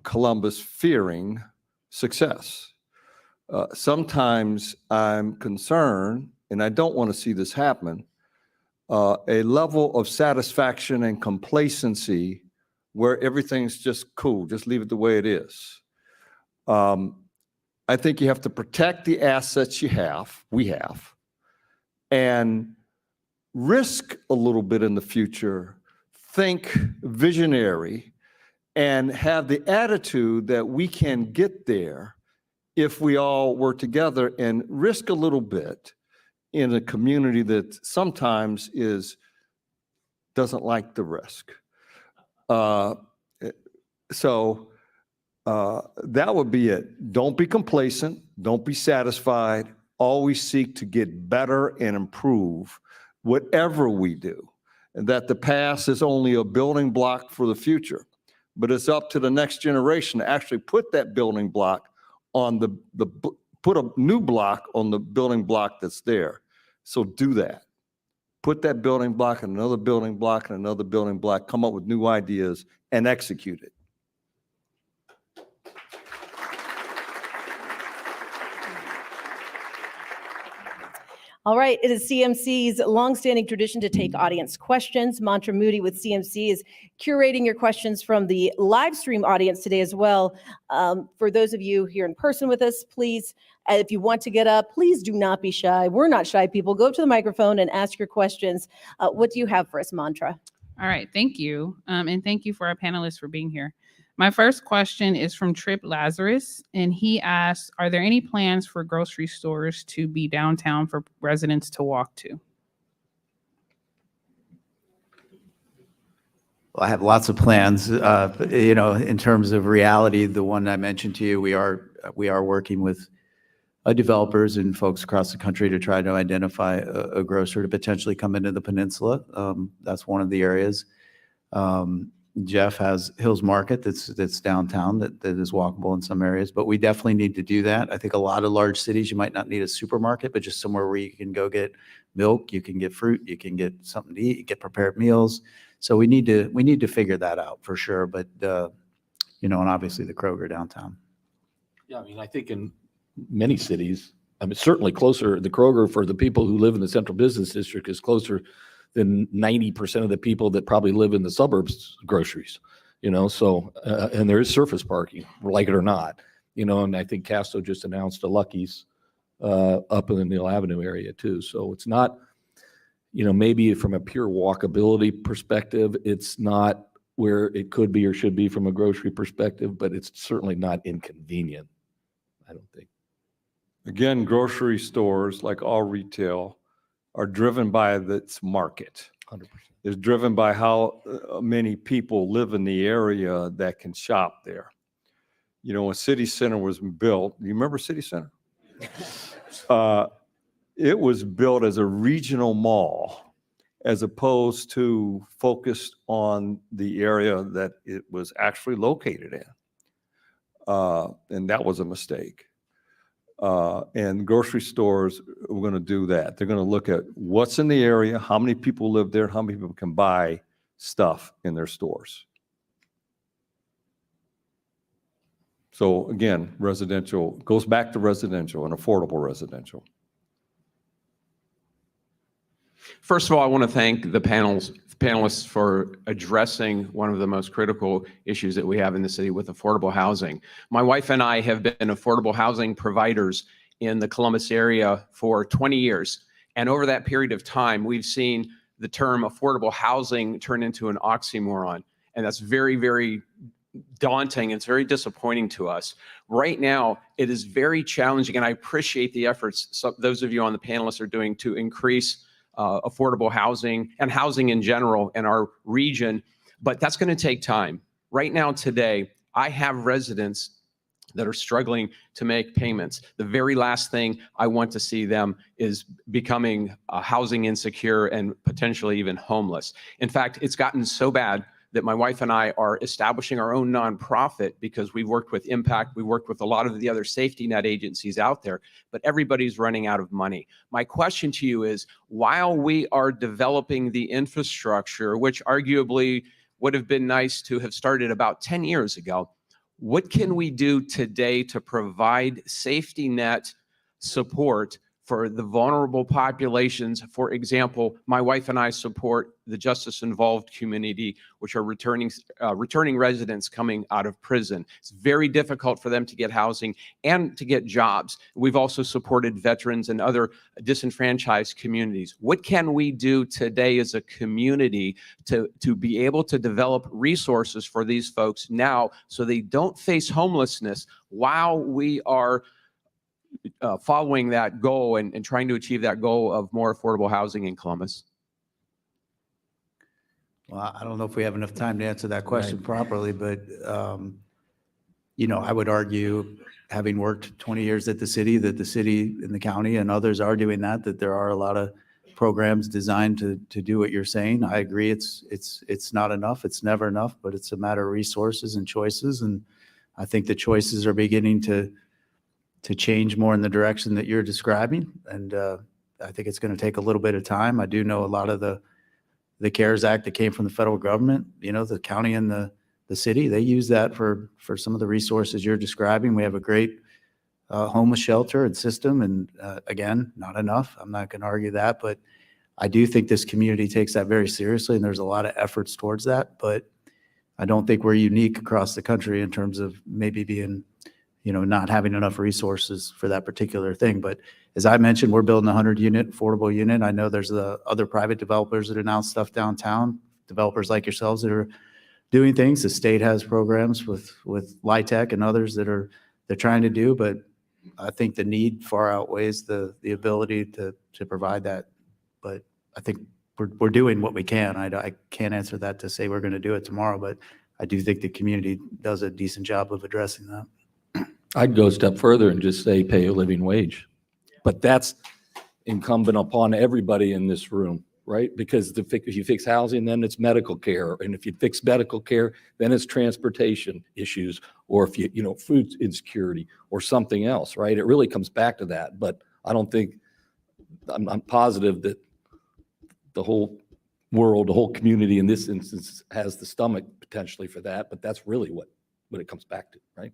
Columbus fearing success. Sometimes I'm concerned, and I don't want to see this happen, a level of satisfaction and complacency where everything's just cool, just leave it the way it is. I think you have to protect the assets we have, and risk a little bit in the future, think visionary, and have the attitude that we can get there if we all work together, and risk a little bit in a community that sometimes doesn't like the risk. So that would be it. Don't be complacent. Don't be satisfied. Always seek to get better and improve whatever we do. And that the past is only a building block for the future. But it's up to the next generation to actually put that building block on put a new block on the building block that's there. So do that. Put that building block and another building block and another building block, come up with new ideas and execute it. All right, it is CMC's longstanding tradition to take audience questions. Mantra Moody with CMC is curating your questions from the live stream audience today as well. For those of you here in person with us, please, if you want to get up, please do not be shy. We're not shy people. Go to the microphone and ask your questions. What do you have for us, Mantra? All right, thank you. And thank you for our panelists for being here. My first question is from Trip Lazarus, and he asks, are there any plans for grocery stores to be downtown for residents to walk to? Well, I have lots of plans. In terms of reality, the one I mentioned to you, we are working with developers and folks across the country to try to identify a grocer to potentially come into the peninsula. That's one of the areas. Jeff has Hills Market that's downtown that is walkable in some areas, but we definitely need to do that. I think a lot of large cities, you might not need a supermarket, but just somewhere where you can go get milk, you can get fruit, you can get something to eat, get prepared meals. So we need to figure that out for sure. But and obviously the Kroger downtown. Yeah, I mean, I think in many cities, I mean, certainly closer, the Kroger for the people who live in the central business district is closer than 90% of the people that probably live in the suburbs groceries, so, and there is surface parking, like it or not, and I think Casto just announced a Lucky's up in the Neal Avenue area too. So it's not, maybe from a pure walkability perspective, it's not where it could be or should be from a grocery perspective, but it's certainly not inconvenient, I don't think. Again, grocery stores, like all retail, are driven by its market. 100%. It's driven by how many people live in the area that can shop there. When City Center was built, you remember City Center? It was built as a regional mall as opposed to focused on the area that it was actually located in. And that was a mistake. And grocery stores are going to do that. They're going to look at what's in the area, how many people live there, how many people can buy stuff in their stores. So again, residential goes back to residential and affordable residential. First of all, I want to thank the panelists for addressing one of the most critical issues that we have in the city with affordable housing. My wife and I have been affordable housing providers in the Columbus area for 20 years. And over that period of time, we've seen the term affordable housing turn into an oxymoron. And that's very, very daunting. It's very disappointing to us. Right now, it is very challenging, and I appreciate the efforts those of you on the panelists are doing to increase affordable housing and housing in general in our region, but that's going to take time. Right now, today, I have residents that are struggling to make payments. The very last thing I want to see them is becoming housing insecure and potentially even homeless. In fact, it's gotten so bad that my wife and I are establishing our own nonprofit because we've worked with Impact, we worked with a lot of the other safety net agencies out there, but everybody's running out of money. My question to you is, while we are developing the infrastructure, which arguably would have been nice to have started about 10 years ago, what can we do today to provide safety net support for the vulnerable populations? For example, my wife and I support the justice-involved community, which are returning residents coming out of prison. It's very difficult for them to get housing and to get jobs. We've also supported veterans and other disenfranchised communities. What can we do today as a community to be able to develop resources for these folks now so they don't face homelessness while we are following that goal and trying to achieve that goal of more affordable housing in Columbus? Well, I don't know if we have enough time to answer that question properly, but, I would argue, having worked 20 years at the city, that the city and the county and others are doing that there are a lot of programs designed to do what you're saying. I agree it's not enough. It's never enough, but it's a matter of resources and choices. And I think the choices are beginning to change more in the direction that you're describing. And I think it's going to take a little bit of time. I do know a lot of the CARES Act that came from the federal government, the county and the city, they use that for some of the resources you're describing. We have a great homeless shelter and system. And again, not enough. I'm not going to argue that, but I do think this community takes that very seriously. And there's a lot of efforts towards that, but I don't think we're unique across the country in terms of maybe being not having enough resources for that particular thing. But as I mentioned, we're building a 100-unit affordable unit. I know there's the other private developers that announce stuff downtown, developers like yourselves that are doing things. The state has programs with LIHTC and others that they're trying to do, but I think the need far outweighs the ability to provide that. But I think we're doing what we can. I can't answer that to say we're going to do it tomorrow, but I do think the community does a decent job of addressing that. I'd go a step further and just say pay a living wage. But that's incumbent upon everybody in this room, right? Because if you fix housing, then it's medical care. And if you fix medical care, then it's transportation issues, or if food insecurity or something else, right? It really comes back to that. But I don't think, I'm positive that the whole world, the whole community in this instance has the stomach potentially for that, but that's really what it comes back to, right?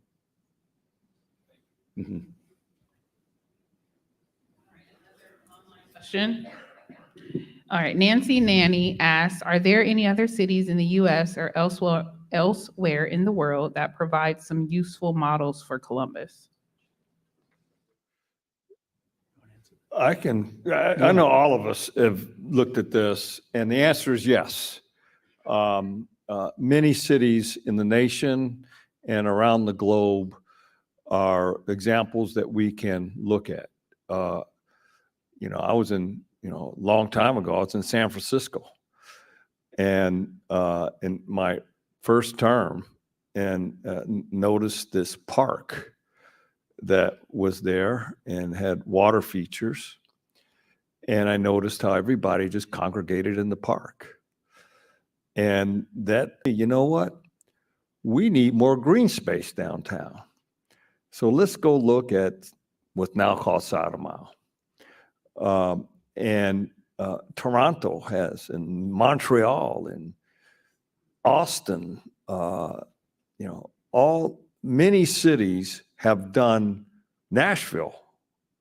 Mm-hmm. Question. All right, Nancy Nanny asks, are there any other cities in the U.S. or elsewhere in the world that provide some useful models for Columbus? I know all of us have looked at this, and the answer is yes. Many cities in the nation and around the globe are examples that we can look at. I was in, a long time ago, I was in San Francisco, and in my first term, and noticed this park that was there and had water features. And I noticed how everybody just congregated in the park. And that, you know what? We need more green space downtown. So let's go look at what's now called Sotomile. Toronto has, and Montreal and Austin, many cities have done, Nashville,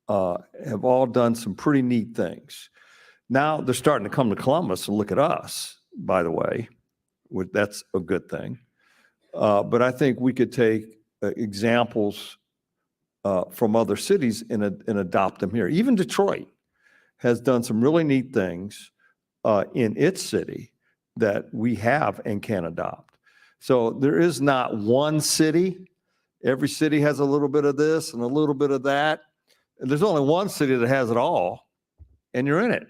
have all done some pretty neat things. Now they're starting to come to Columbus and look at us, by the way. That's a good thing. But I think we could take examples from other cities and adopt them here. Even Detroit has done some really neat things in its city that we have and can adopt. So there is not one city. Every city has a little bit of this and a little bit of that. And there's only one city that has it all, and you're in it.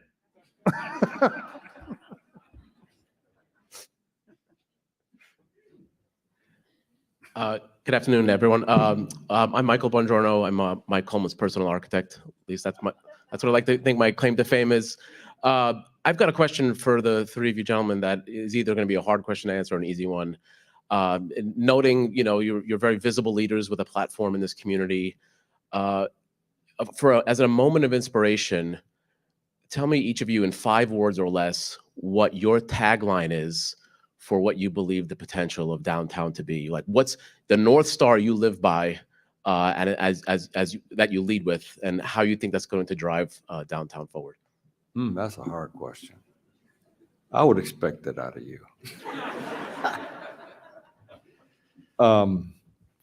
Good afternoon, everyone. I'm Michael Bongiorno. I'm Mike Coleman's personal architect. At least that's what I like to think my claim to fame is. I've got a question for the three of you gentlemen that is either going to be a hard question to answer or an easy one. Noting, you're very visible leaders with a platform in this community. As a moment of inspiration, tell me, each of you, in 5 words or less, what your tagline is for what you believe the potential of downtown to be. Like, what's the North Star you live by, and that you lead with, and how you think that's going to drive downtown forward? That's a hard question. I would expect that out of you.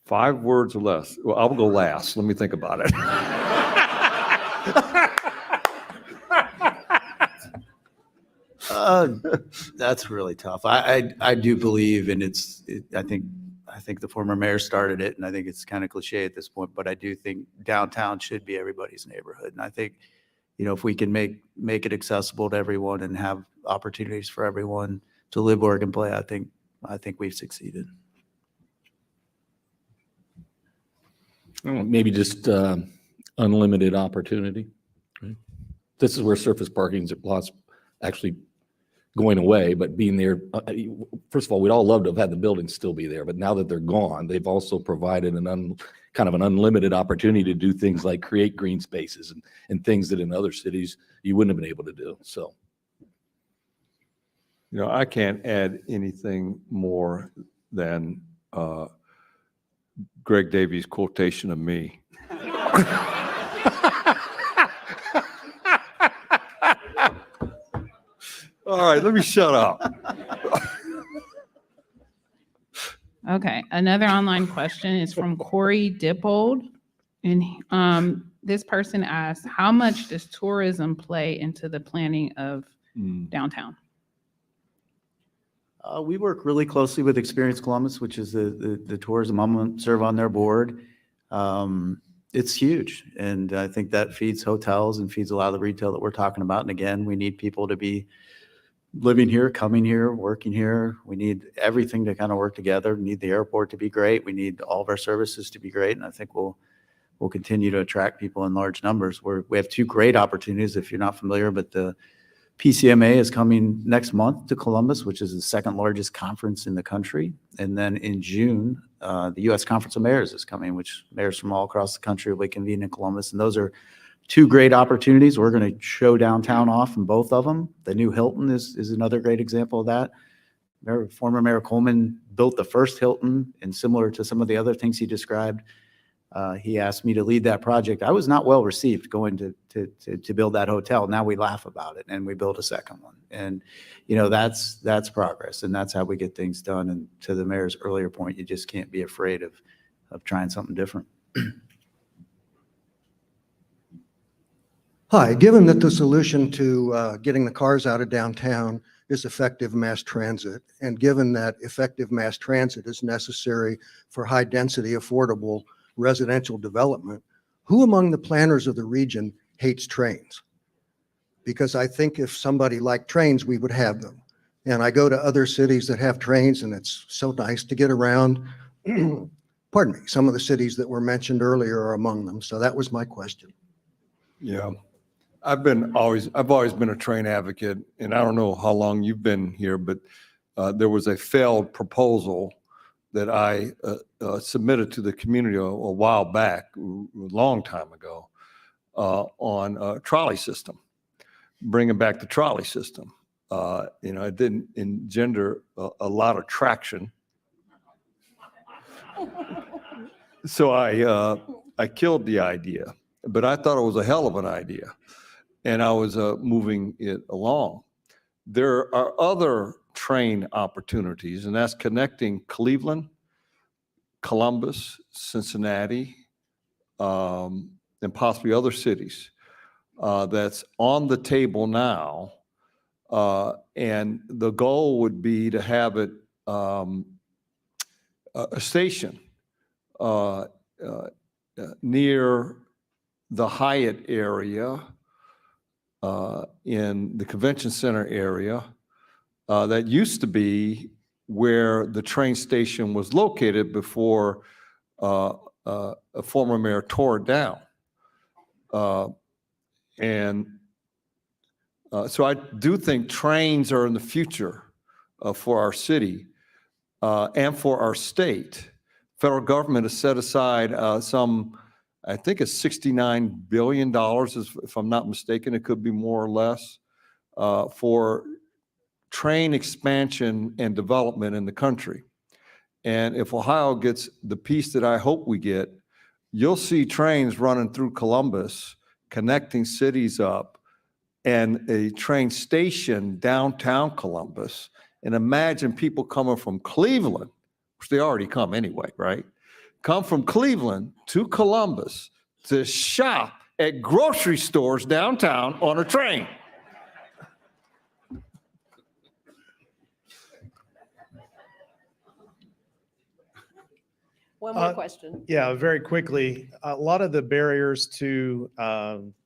5 words or less. Well, I'll go last. Let me think about it. That's really tough. I do believe, and I think the former mayor started it, and I think it's kind of cliche at this point, but I do think downtown should be everybody's neighborhood. And I think, if we can make it accessible to everyone and have opportunities for everyone to live, work, and play, I think we've succeeded. Maybe just unlimited opportunity. Right? This is where surface parking lots actually going away, but being there. First of all, we'd all love to have had the buildings still be there, but now that they're gone, they've also provided kind of an unlimited opportunity to do things like create green spaces and things that in other cities you wouldn't have been able to do. So, I can't add anything more than Greg Davies' quotation of me. All right, let me shut up. Okay, another online question is from Corey Dippold. And this person asks, how much does tourism play into the planning of downtown? We work really closely with Experience Columbus, which is the tourism. I'm serve on their board. It's huge. And I think that feeds hotels and feeds a lot of the retail that we're talking about. And again, we need people to be living here, coming here, working here. We need everything to kind of work together. We need the airport to be great. We need all of our services to be great. And I think we'll continue to attract people in large numbers. We have two great opportunities. If you're not familiar, but the PCMA is coming next month to Columbus, which is the second largest conference in the country. And then in June, the U.S. Conference of Mayors is coming, which mayors from all across the country will be convened in Columbus. And those are two great opportunities. We're going to show downtown off in both of them. The new Hilton is another great example of that. Former Mayor Coleman built the first Hilton, and similar to some of the other things he described, he asked me to lead that project. I was not well received going to build that hotel. Now we laugh about it, and we built a second one. And that's progress, and that's how we get things done. And to the mayor's earlier point, you just can't be afraid of trying something different. Hi, given that the solution to getting the cars out of downtown is effective mass transit, and given that effective mass transit is necessary for high-density, affordable residential development, who among the planners of the region hates trains? Because I think if somebody liked trains, we would have them. And I go to other cities that have trains, and it's so nice to get around. Pardon me, some of the cities that were mentioned earlier are among them. So that was my question. Yeah. I've always been a train advocate, and I don't know how long you've been here, but there was a failed proposal that I submitted to the community a while back, a long time ago, on a trolley system, bringing back the trolley system. It didn't engender a lot of traction. So I killed the idea, but I thought it was a hell of an idea. And I was moving it along. There are other train opportunities, and that's connecting Cleveland, Columbus, Cincinnati, and possibly other cities that's on the table now. And the goal would be to have it a station near the Hyatt area, in the convention center area, that used to be where the train station was located before a former mayor tore it down. So I do think trains are in the future for our city and for our state. Federal government has set aside I think it's $69 billion, if I'm not mistaken. It could be more or less, for train expansion and development in the country. And if Ohio gets the piece that I hope we get, you'll see trains running through Columbus, connecting cities up, and a train station downtown Columbus. And imagine people coming from Cleveland, which they already come anyway, right? Come from Cleveland to Columbus to shop at grocery stores downtown on a train. One more question. Yeah, very quickly. A lot of the barriers to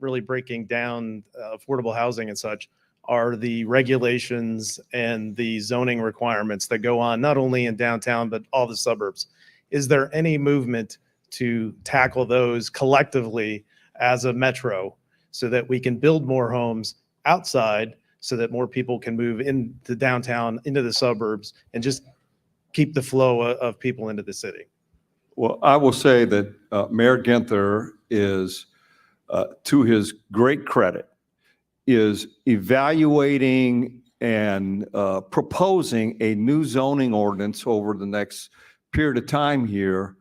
really breaking down affordable housing and such are the regulations and the zoning requirements that go on, not only in downtown, but all the suburbs. Is there any movement to tackle those collectively as a metro so that we can build more homes outside so that more people can move into downtown, into the suburbs, and just keep the flow of people into the city? Well, I will say that Mayor Ginther is, to his great credit, is evaluating and proposing a new zoning ordinance over the next period of time here.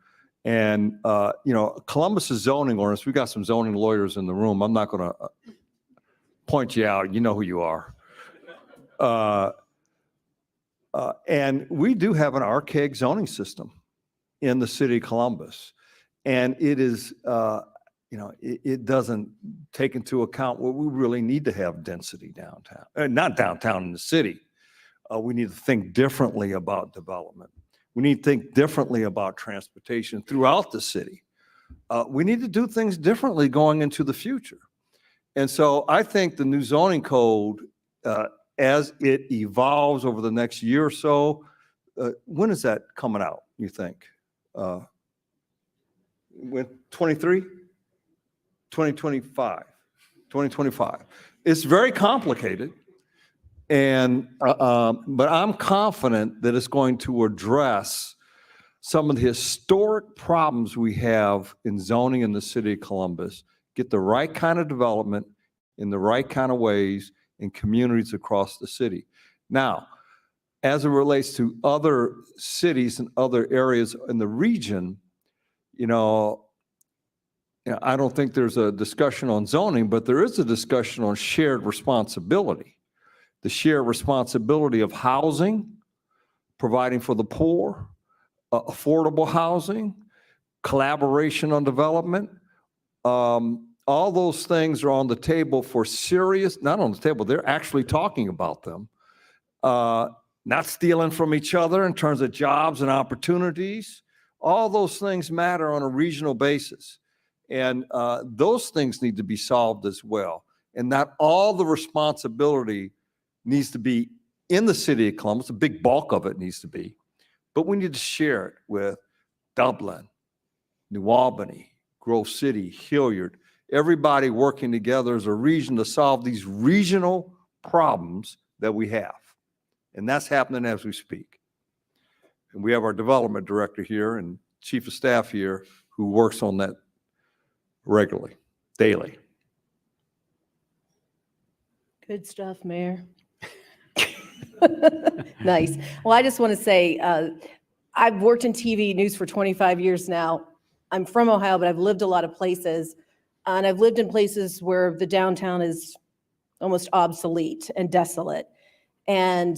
And, Columbus's zoning ordinance, we got some zoning lawyers in the room. I'm not going to point you out. You know who you are. And we do have an archaic zoning system in the city of Columbus. And it is, it doesn't take into account what we really need to have density downtown, not downtown in the city. We need to think differently about development. We need to think differently about transportation throughout the city. We need to do things differently going into the future. And so I think the new zoning code, as it evolves over the next year or so, when is that coming out, you think? With 23? 2025. 2025. It's very complicated. And, but I'm confident that it's going to address some of the historic problems we have in zoning in the city of Columbus, get the right kind of development in the right kind of ways in communities across the city. Now, as it relates to other cities and other areas in the region, I don't think there's a discussion on zoning, but there is a discussion on shared responsibility. The shared responsibility of housing, providing for the poor, affordable housing, collaboration on development. All those things are on the table for serious, not on the table, they're actually talking about them. Not stealing from each other in terms of jobs and opportunities. All those things matter on a regional basis. And those things need to be solved as well. And not all the responsibility needs to be in the city of Columbus. A big bulk of it needs to be. But we need to share it with Dublin, New Albany, Grove City, Hilliard, everybody working together as a region to solve these regional problems that we have. And that's happening as we speak. And we have our development director here and chief of staff here who works on that regularly, daily. Good stuff, Mayor. Nice. Well, I just want to say, I've worked in TV news for 25 years now. I'm from Ohio, but I've lived a lot of places. And I've lived in places where the downtown is almost obsolete and desolate. And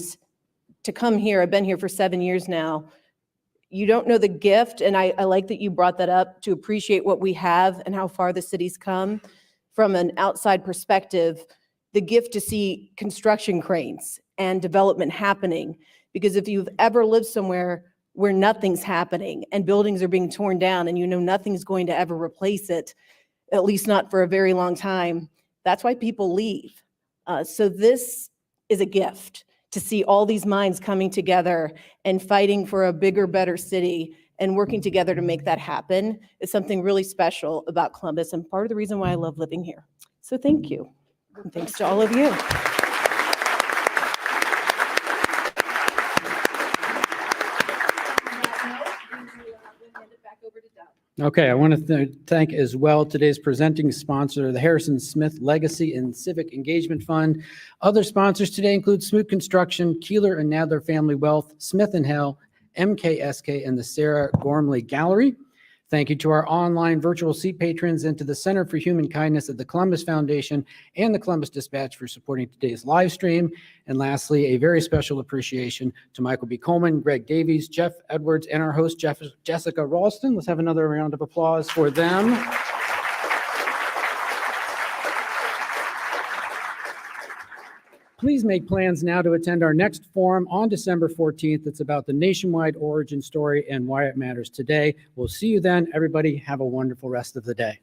to come here, I've been here for 7 years now. You don't know the gift, and I like that you brought that up, to appreciate what we have and how far the city's come. From an outside perspective, the gift to see construction cranes and development happening. Because if you've ever lived somewhere where nothing's happening and buildings are being torn down and nothing's going to ever replace it, at least not for a very long time, that's why people leave. So this is a gift to see all these minds coming together and fighting for a bigger, better city and working together to make that happen. Is something really special about Columbus and part of the reason why I love living here. So thank you. And thanks to all of you. Okay, I want to thank as well today's presenting sponsor, the Harrison Smith Legacy and Civic Engagement Fund. Other sponsors today include Smoot Construction, Keeler and Nadler Family Wealth, Smith and Hale, MKSK, and the Sarah Gormley Gallery. Thank you to our online virtual seat patrons and to the Center for Human Kindness at the Columbus Foundation and the Columbus Dispatch for supporting today's live stream. And lastly, a very special appreciation to Michael B. Coleman, Greg Davies, Jeff Edwards, and our host, Jessica Ralston. Let's have another round of applause for them. Please make plans now to attend our next forum on December 14th. It's about the nationwide origin story and why it matters today. We'll see you then. Everybody have a wonderful rest of the day.